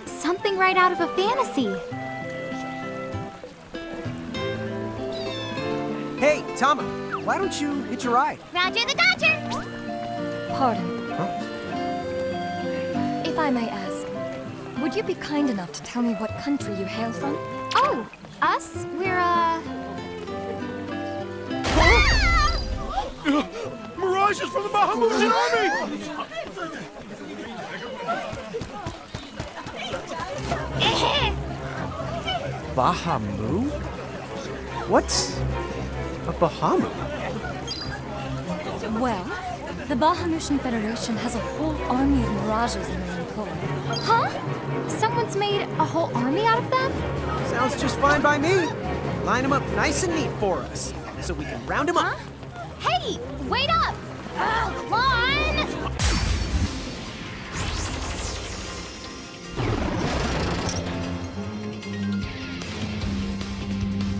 something right out of a fantasy. Hey, Tama, why don't you hitch a ride? Roger the Dodger. Pardon. Huh? If I may ask, would you be kind enough to tell me what country you hail from? Oh, us? We're, Mirages from the Bahamutian army! Bahamu? What's a Bahamut? Well, the Bahamutian Federation has a whole army of mirages in their employ. Huh? Someone's made a whole army out of them? Sounds just fine by me. Line them up nice and neat for us, so we can round them up. Hey, wait up! Come on!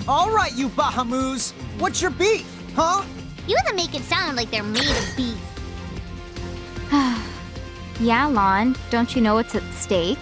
All right, you Bahamoos. What's your beef, huh? You have to make it sound like they're made of beef. Yeah, Lon. Don't you know what's at stake?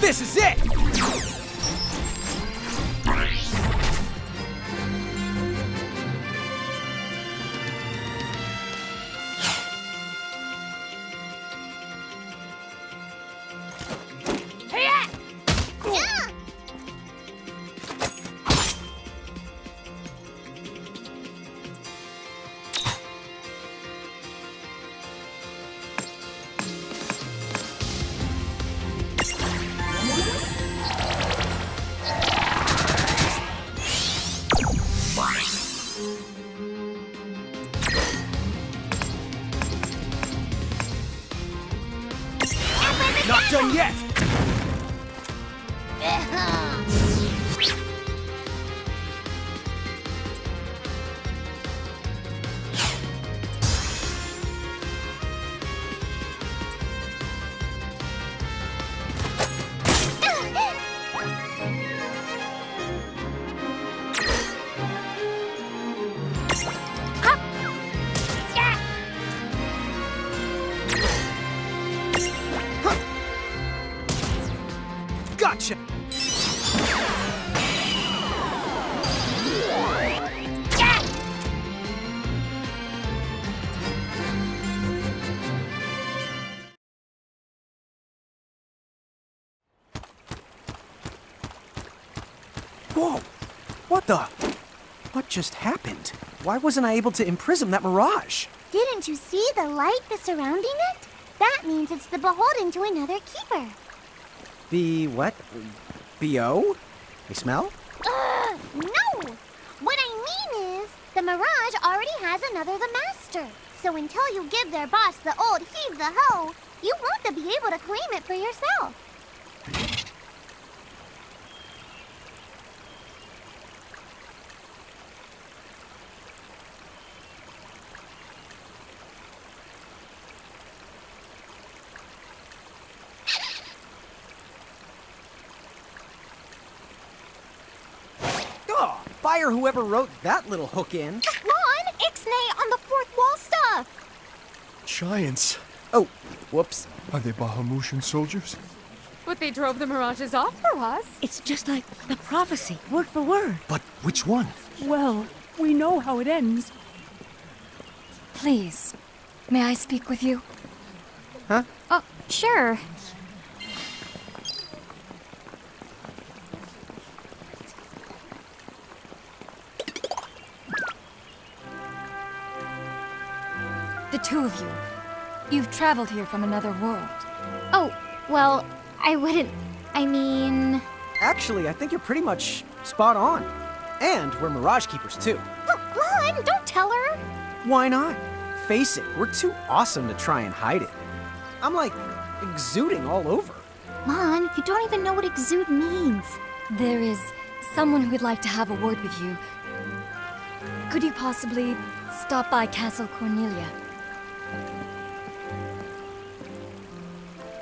This is it! Not done yet! Gotcha! Whoa! What the? What just happened? Why wasn't I able to imprison that mirage? Didn't you see the light that's surrounding it? That means it's the beholden to another keeper. The what? B.O.? They smell? No! What I mean is, the Mirage already has another the Master. So until you give their boss the old heave the ho, you won't be able to claim it for yourself. fire whoever wrote that little hook in. Lon, Ixnay on the fourth wall stuff. Giants. Oh, whoops. Are they Bahamutian soldiers? But they drove the mirages off for us. It's just like the prophecy, word for word. But which one? Well, we know how it ends. Please, may I speak with you? Huh? Oh, sure. The two of you. You've traveled here from another world. Oh, well, I wouldn't. I mean. Actually, I think you're pretty much spot on. And we're Mirage Keepers, too. Lon, don't tell her. Why not? Face it, we're too awesome to try and hide it. I'm like exuding all over. Lon, you don't even know what exude means. There is someone who'd like to have a word with you. Could you possibly stop by Castle Cornelia?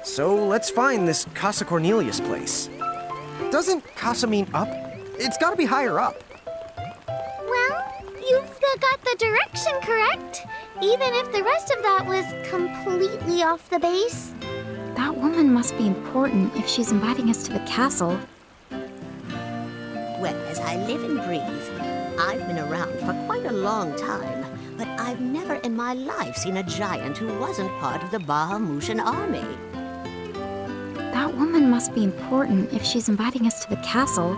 So let's find this Casa Cornelius place. Doesn't Casa mean up? It's gotta be higher up. Well, you've got the direction correct. Even if the rest of that was completely off the base. That woman must be important if she's inviting us to the castle. Well, as I live and breathe, I've been around for quite a long time, but I've never in my life seen a giant who wasn't part of the Bahamutian army. That woman must be important if she's inviting us to the castle.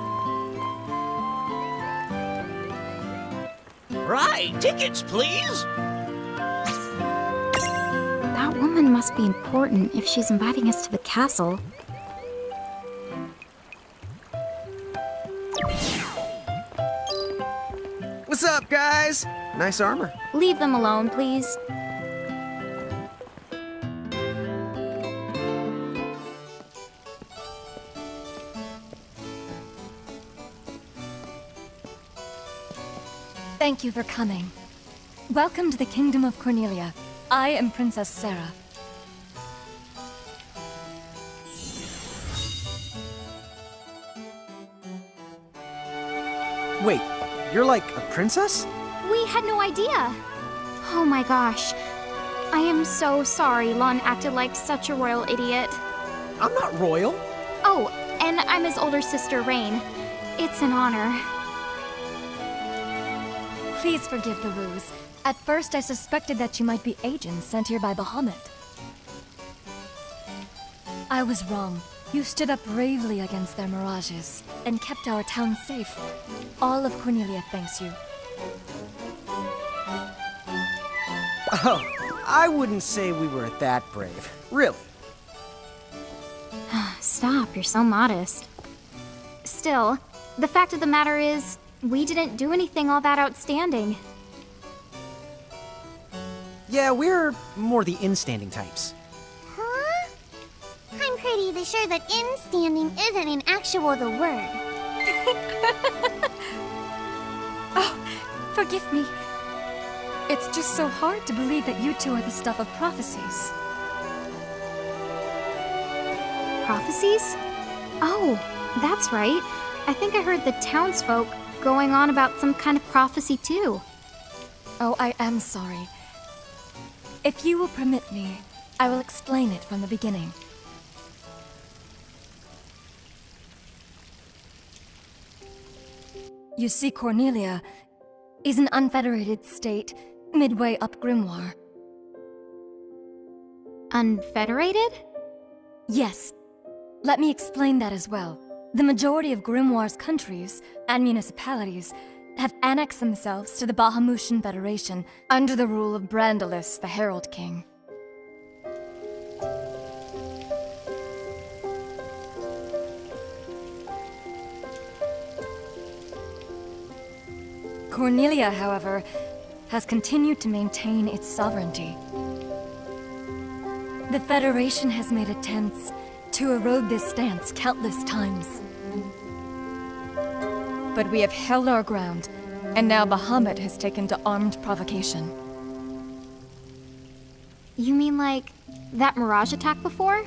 Right, tickets, please. That woman must be important if she's inviting us to the castle. What's up, guys? Nice armor. Leave them alone, please. Thank you for coming. Welcome to the Kingdom of Cornelia. I am Princess Sarah. Wait, you're like a princess? We had no idea. Oh my gosh. I am so sorry Lon acted like such a royal idiot. I'm not royal. Oh, and I'm his older sister, Rain. It's an honor. Please forgive the ruse. At first, I suspected that you might be agents sent here by Bahamut. I was wrong. You stood up bravely against their mirages and kept our town safe. All of Cornelia thanks you. Oh, I wouldn't say we were that brave. Really. Stop, you're so modest. Still, the fact of the matter is, we didn't do anything all that outstanding. Yeah, we're more the in-standing types. Huh? I'm pretty sure that in-standing isn't in actual the word. Oh, forgive me. It's just so hard to believe that you two are the stuff of prophecies. Prophecies? Oh, that's right. I think I heard the townsfolk going on about some kind of prophecy too. Oh, I am sorry. If you will permit me, I will explain it from the beginning. You see, Cornelia is an unfederated state midway up Grimoire. Unfederated? Yes. Let me explain that as well. The majority of Grimoire's countries and municipalities have annexed themselves to the Bahamutian Federation under the rule of Brandalis, the Herald King. Cornelia, however, has continued to maintain its sovereignty. The Federation has made attempts to erode this stance countless times. But we have held our ground, and now Bahamut has taken to armed provocation. You mean like that Mirage attack before?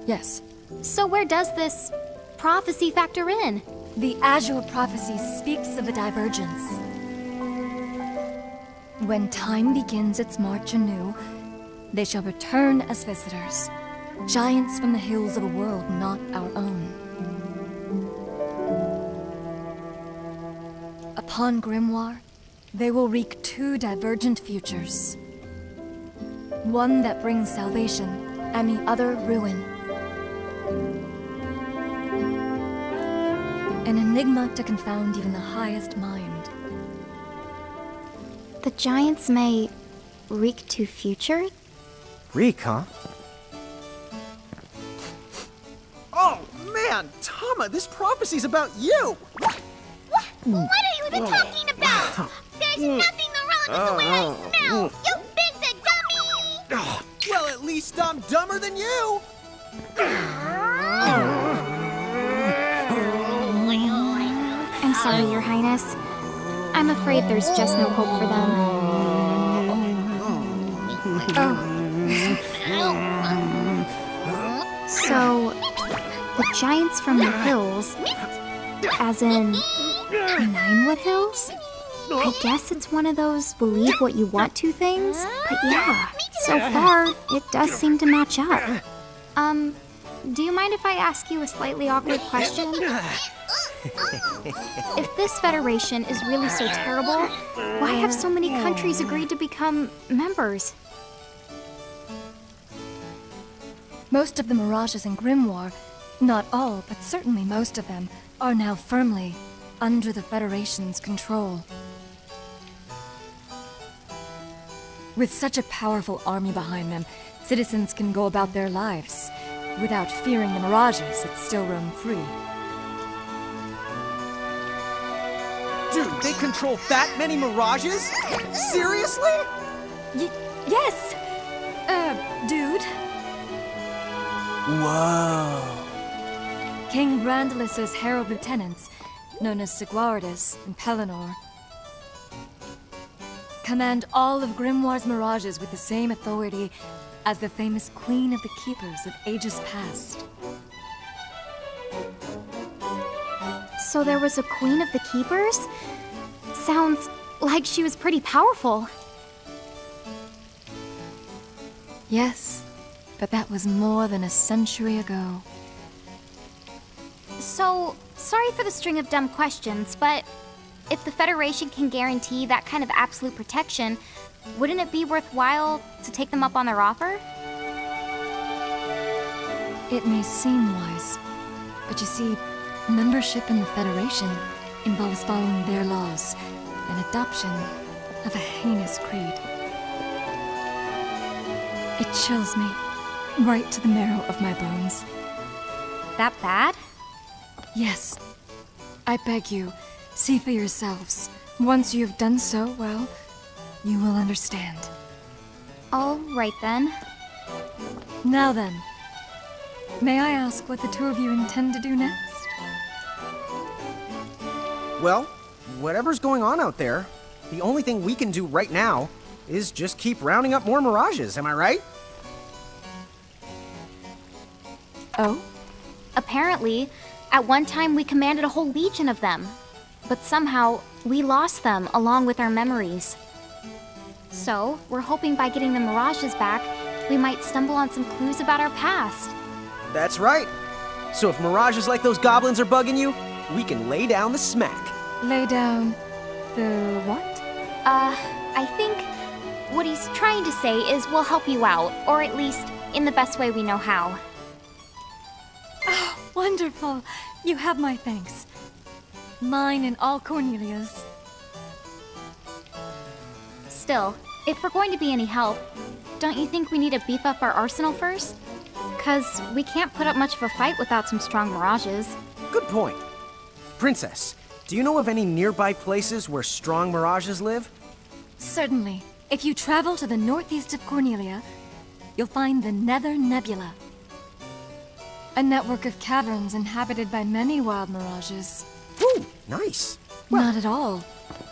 Yes. So where does this prophecy factor in? The Azure Prophecy speaks of a divergence. When time begins its march anew, they shall return as visitors, giants from the hills of a world not our own. Upon Grimoire, they will wreak two divergent futures. One that brings salvation, and the other ruin. An enigma to confound even the highest mind. The giants may wreak to future? Reek, huh? Oh, man! Tama, this prophecy's about you! What are you even talking about? There's nothing wrong with the way I smell! You big dummy! Well, at least I'm dumber than you! I'm sorry, Your Highness. I'm afraid there's just no hope for them. So, the giants from the hills, as in Ninewood Hills? I guess it's one of those believe what you want to things, but yeah, so far, it does seem to match up. Do you mind if I ask you a slightly awkward question? If this federation is really so terrible, why have so many countries agreed to become members? Most of the mirages in Grimoire, not all, but certainly most of them, are now firmly under the Federation's control. With such a powerful army behind them, citizens can go about their lives without fearing the mirages that still roam free. Dude, they control that many mirages? Seriously? Yes! Dude. Whoa. King Brandilus's herald lieutenants, known as Sigwardus and Pelennor, command all of Grimoire's mirages with the same authority as the famous Queen of the Keepers of ages past. So there was a Queen of the Keepers? Sounds like she was pretty powerful. Yes, but that was more than a century ago. So, sorry for the string of dumb questions, but if the Federation can guarantee that kind of absolute protection, wouldn't it be worthwhile to take them up on their offer? It may seem wise, but you see, membership in the Federation involves following their laws and adoption of a heinous creed. It chills me right to the marrow of my bones. That bad? Yes. I beg you, see for yourselves. Once you have done so, well, you will understand. All right then. Now then, may I ask what the two of you intend to do next? Well, whatever's going on out there, the only thing we can do right now is just keep rounding up more mirages, am I right? Oh? Apparently, at one time we commanded a whole legion of them. But somehow, we lost them along with our memories. So, we're hoping by getting the mirages back, we might stumble on some clues about our past. That's right. So if mirages like those goblins are bugging you, we can lay down the smack. Lay down the what? I think what he's trying to say is we'll help you out, or at least in the best way we know how. Oh, wonderful. You have my thanks. Mine and all Cornelia's. Still, if we're going to be any help, don't you think we need to beef up our arsenal first? 'Cause we can't put up much of a fight without some strong mirages. Good point. Princess, do you know of any nearby places where strong mirages live? Certainly. If you travel to the northeast of Cornelia, you'll find the Nether Nebula. A network of caverns inhabited by many wild mirages. Ooh, nice. Not at all.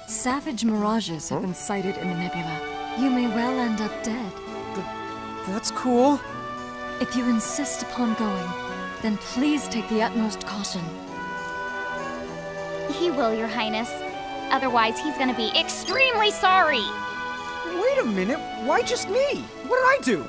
Savage mirages have been sighted in the nebula. You may well end up dead. That's cool. If you insist upon going, then please take the utmost caution. He will, Your Highness. Otherwise, he's gonna be extremely sorry. Wait a minute, why just me? What did I do?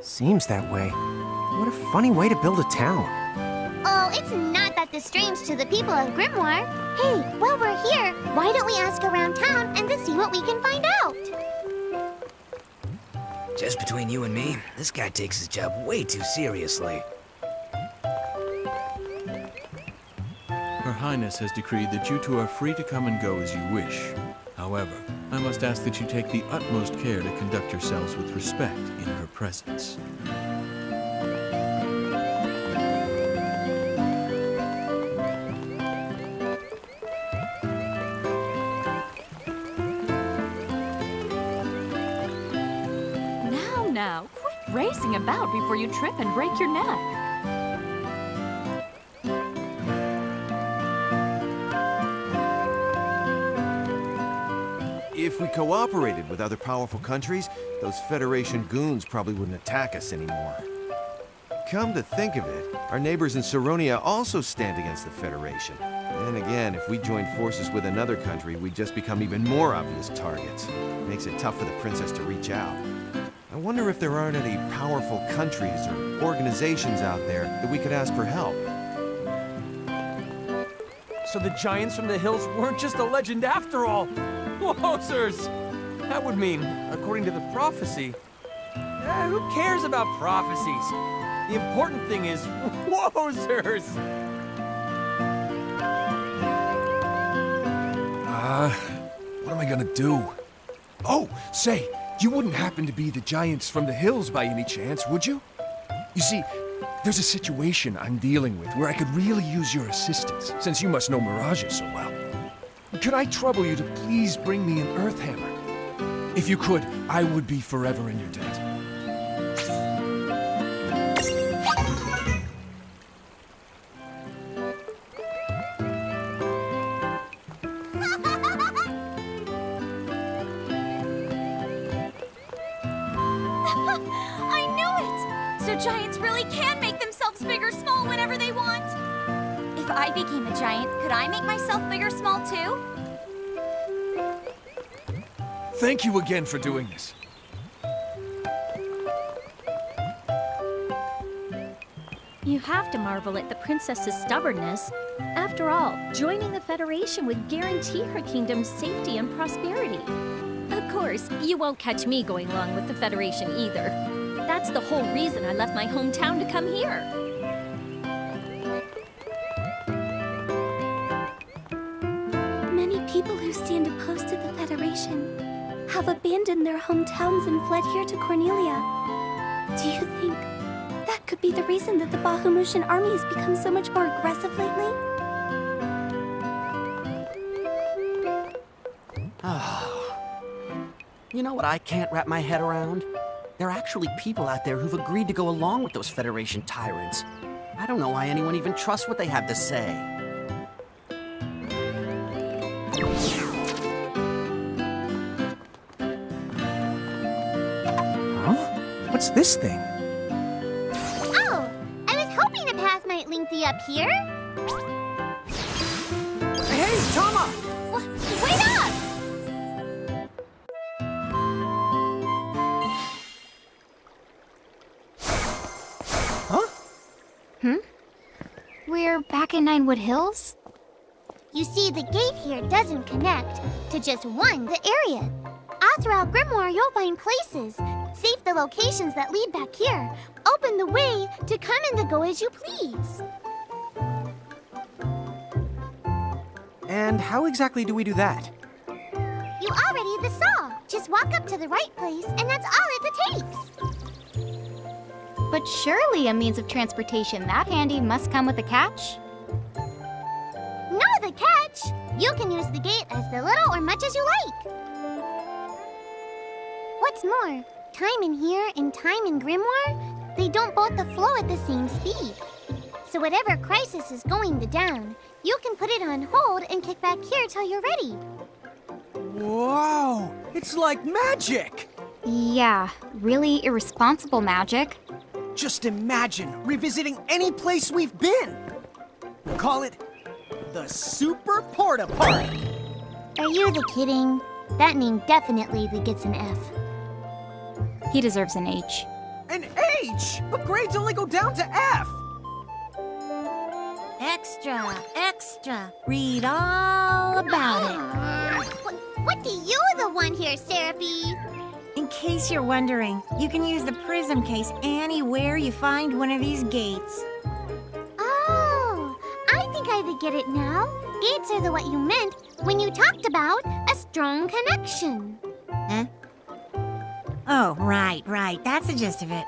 Seems that way. What a funny way to build a town. Oh, it's not that strange to the people of Grimoire. Hey, while we're here, why don't we ask around town and to see what we can find out? Just between you and me, this guy takes his job way too seriously. Her Highness has decreed that you two are free to come and go as you wish. However, I must ask that you take the utmost care to conduct yourselves with respect in her presence. Now, quit racing about before you trip and break your neck. If we cooperated with other powerful countries, those Federation goons probably wouldn't attack us anymore. Come to think of it, our neighbors in Saronia also stand against the Federation. Then again, if we joined forces with another country, we'd just become even more obvious targets. Makes it tough for the princess to reach out. I wonder if there aren't any powerful countries or organizations out there that we could ask for help. So the giants from the hills weren't just a legend after all! Wowzers! That would mean, according to the prophecy... who cares about prophecies? The important thing is, wowzers! What am I gonna do? Oh, say, you wouldn't happen to be the giants from the hills by any chance, would you? You see, there's a situation I'm dealing with where I could really use your assistance, since you must know mirages so well. Could I trouble you to please bring me an earth hammer? If you could, I would be forever in your debt. I knew it! So giants really can make themselves big or small whenever they want. If I became a giant, could I make myself big or small too? Thank you again for doing this. You have to marvel at the princess's stubbornness. After all, joining the Federation would guarantee her kingdom's safety and prosperity. Of course, you won't catch me going along with the Federation either. That's the whole reason I left my hometown to come here. Many people who stand opposed to the Federation have abandoned their hometowns and fled here to Cornelia. Do you think that could be the reason that the Bahamutian army has become so much more aggressive lately? You know what I can't wrap my head around? There are actually people out there who've agreed to go along with those Federation tyrants. I don't know why anyone even trusts what they have to say. Huh? What's this thing? Oh, I was hoping a path might link thee up here. Hey, Tama! Wait up! We're back in Ninewood Hills? You see, the gate here doesn't connect to just the area. All throughout Grimoire, you'll find places. Save the locations that lead back here. Open the way to come and to go as you please. And how exactly do we do that? You already the saw. Just walk up to the right place, and that's all it takes. But surely a means of transportation that handy must come with a catch? No, the catch! You can use the gate as little or much as you like. What's more, time in here and time in Grimoire, they don't both flow at the same speed. So whatever crisis is going down, you can put it on hold and kick back here till you're ready. Whoa! It's like magic! Yeah, really irresponsible magic. Just imagine revisiting any place we've been. We'll call it the Super Porta Party. Are you kidding? That name definitely gets an F. He deserves an H. An H? But grades only go down to F. Extra, extra. Read all about it. What do you the one here, Seraphy? In case you're wondering, you can use the prism case anywhere you find one of these gates. Oh, I think I get it now. Gates are what you meant when you talked about a strong connection. Huh? Oh, right. That's the gist of it.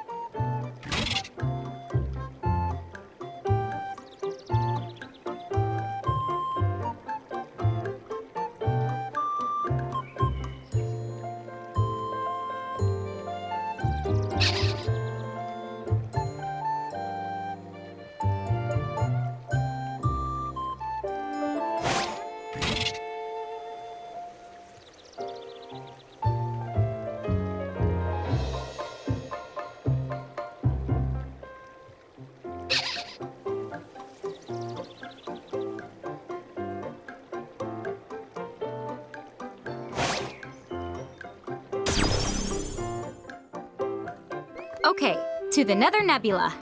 Okay, to the Nether Nebula.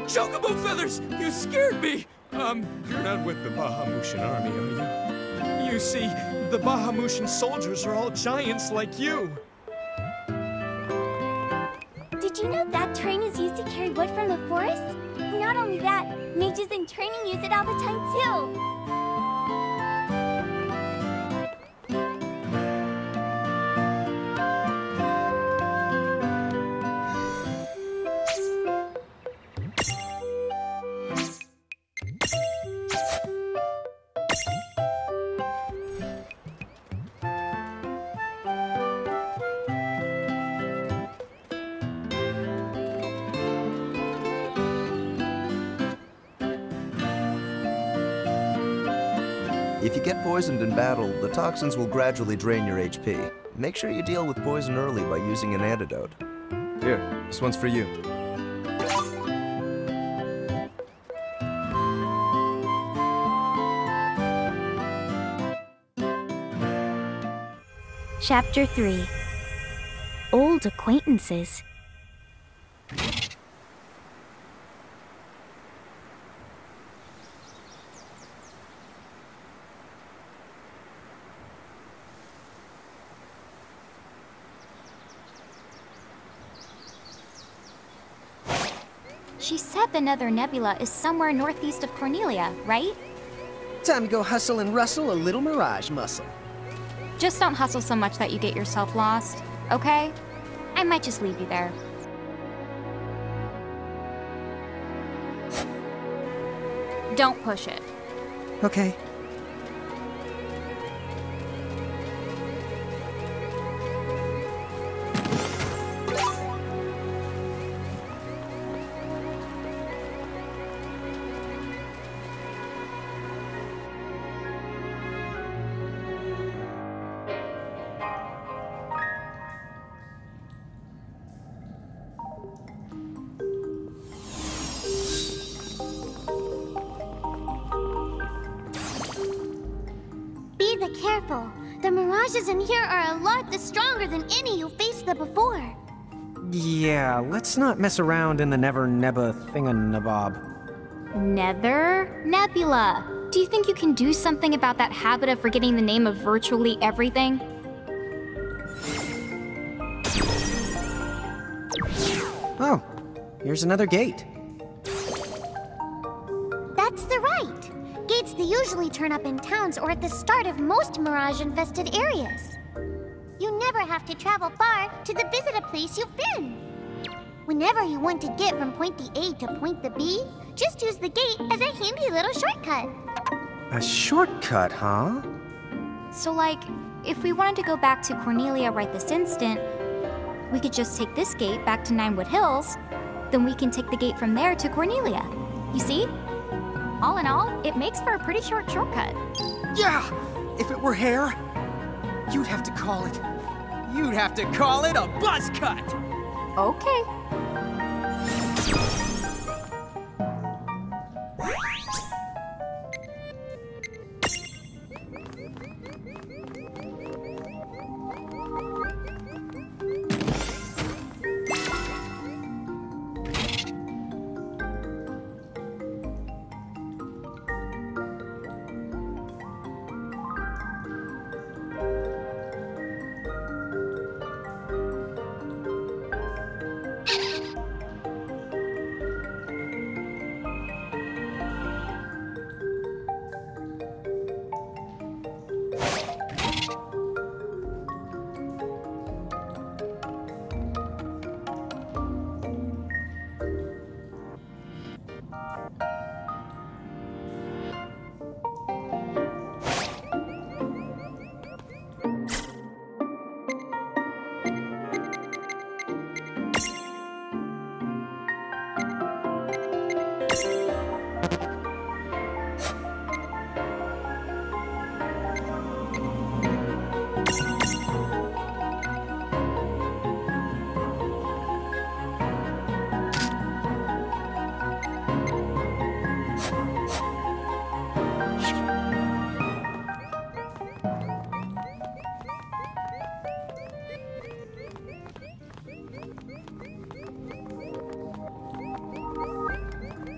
Chocobo feathers! You scared me! You're not with the Bahamutian army, are you? You see, the Bahamutian soldiers are all giants like you. Did you know that train is used to carry wood from the forest? Not only that, mages in training use it all the time too. If you get poisoned in battle, the toxins will gradually drain your HP. Make sure you deal with poison early by using an antidote. Here, this one's for you. Chapter 3. Old Acquaintances. She said the Nether Nebula is somewhere northeast of Cornelia, right? Time to go hustle and rustle a little mirage muscle. Just don't hustle so much that you get yourself lost, okay? I might just leave you there. Don't push it. Okay. Careful. The mirages in here are a lot stronger than any you faced before. Yeah, let's not mess around in the Never Nebba thinganabob. Nether? Nebula, do you think you can do something about that habit of forgetting the name of virtually everything? Oh, here's another gate. That's the right. Gates they usually turn up in towns or at the start of most mirage-infested areas. You never have to travel far to visit a place you've been. Whenever you want to get from point the A to point the B, just use the gate as a handy little shortcut. A shortcut, huh? So like, if we wanted to go back to Cornelia right this instant, we could just take this gate back to Ninewood Hills, then we can take the gate from there to Cornelia. You see? All in all, it makes for a pretty short shortcut. Yeah! If it were hair, you'd have to call it a buzz cut! Okay.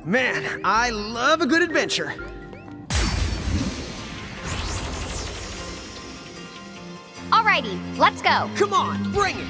Man, I love a good adventure. Alrighty, let's go. Come on, bring it.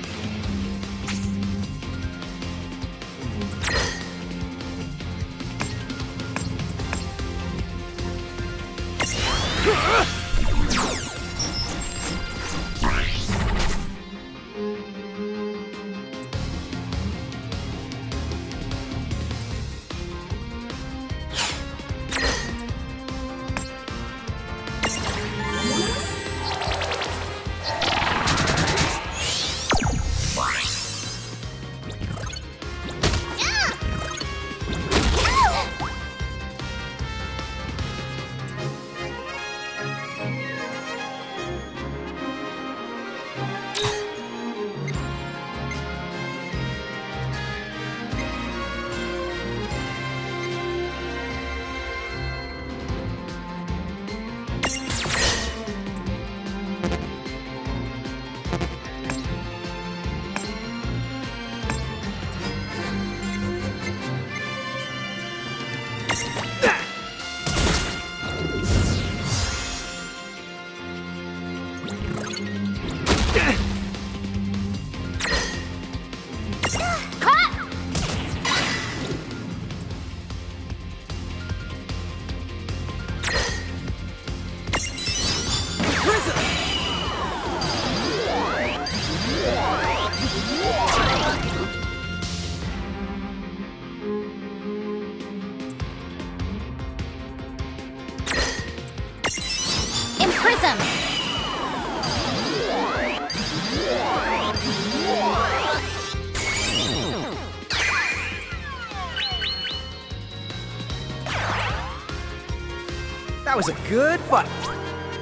That was a good fight.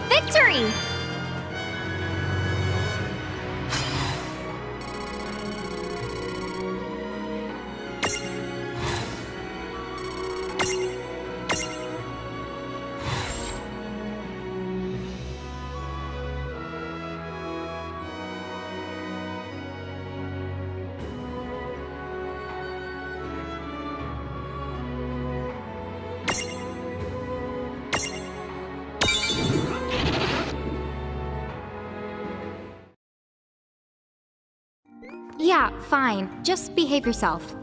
Victory! Yeah, fine. Just behave yourself.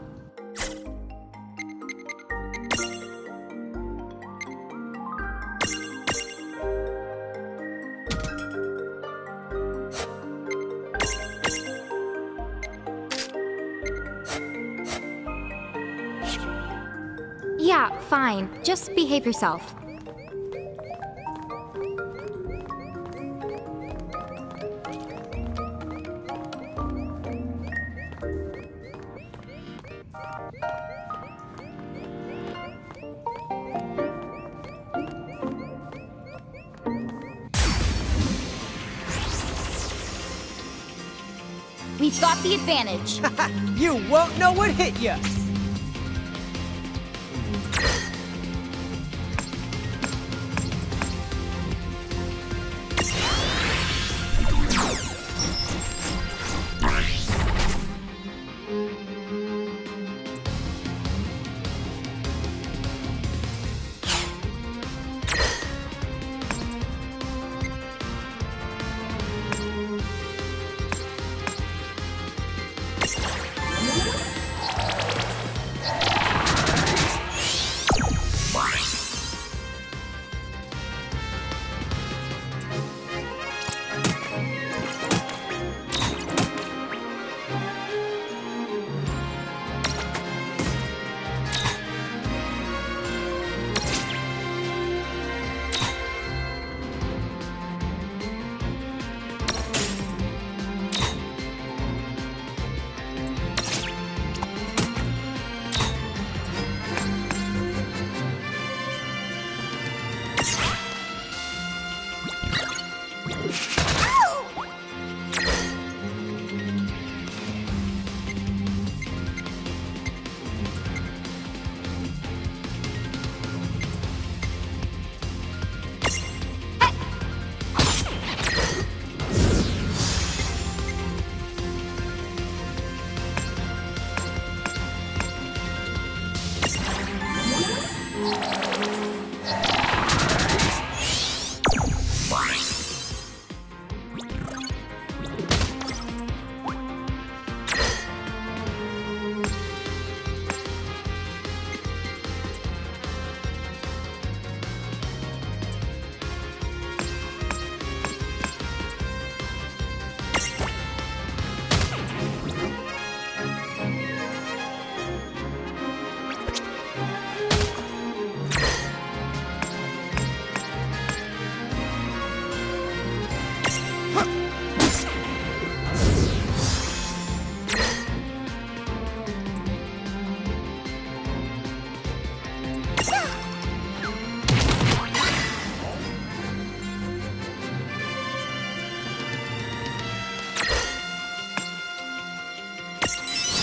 Yeah, fine. Just behave yourself. We've got the advantage. You won't know what hit you.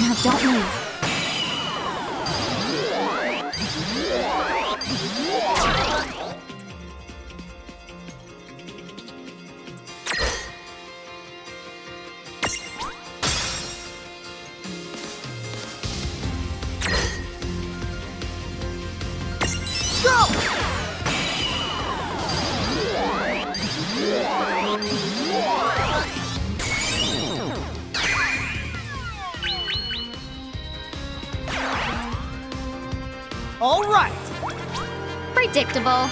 Now don't move. All right. Predictable.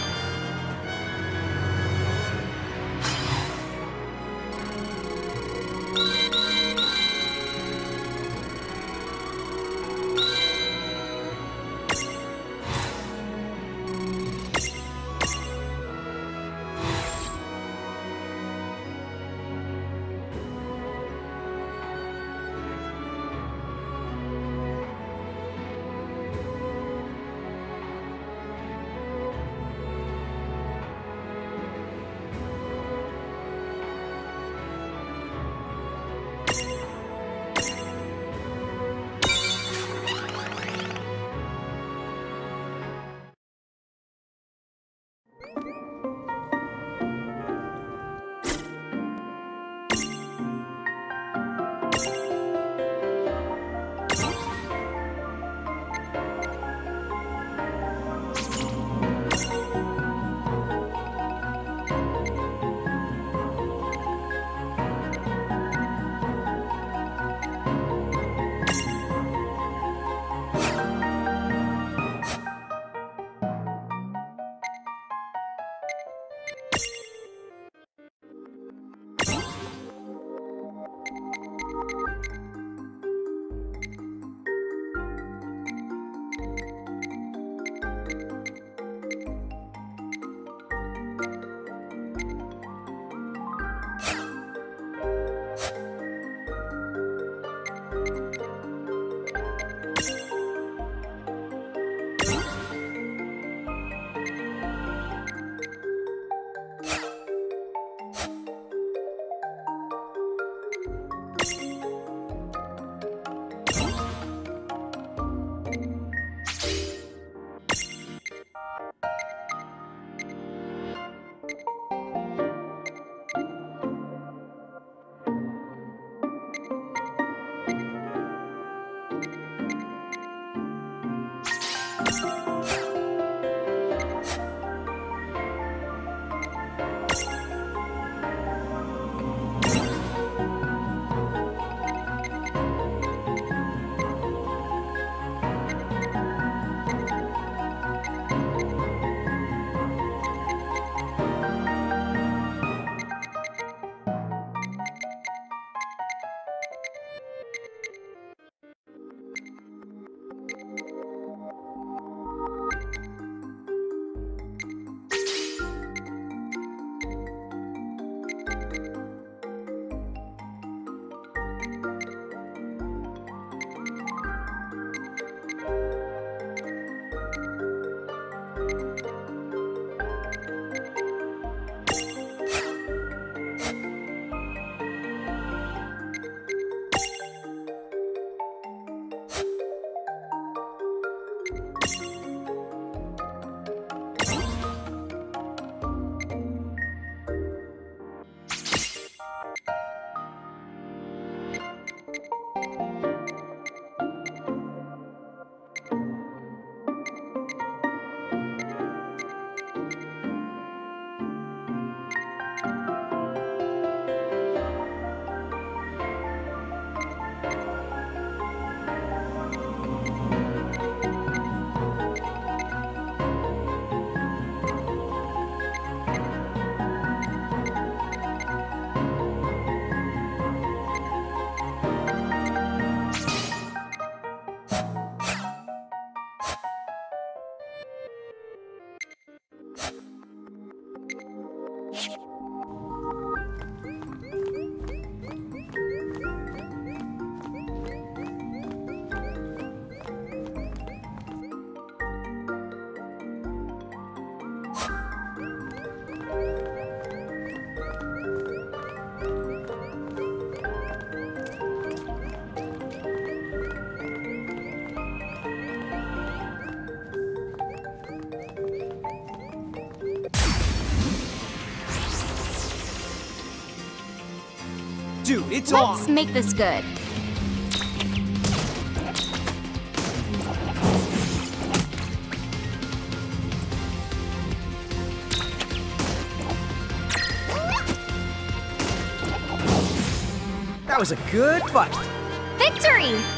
Dude, it's on! Let's make this good. That was a good fight. Victory!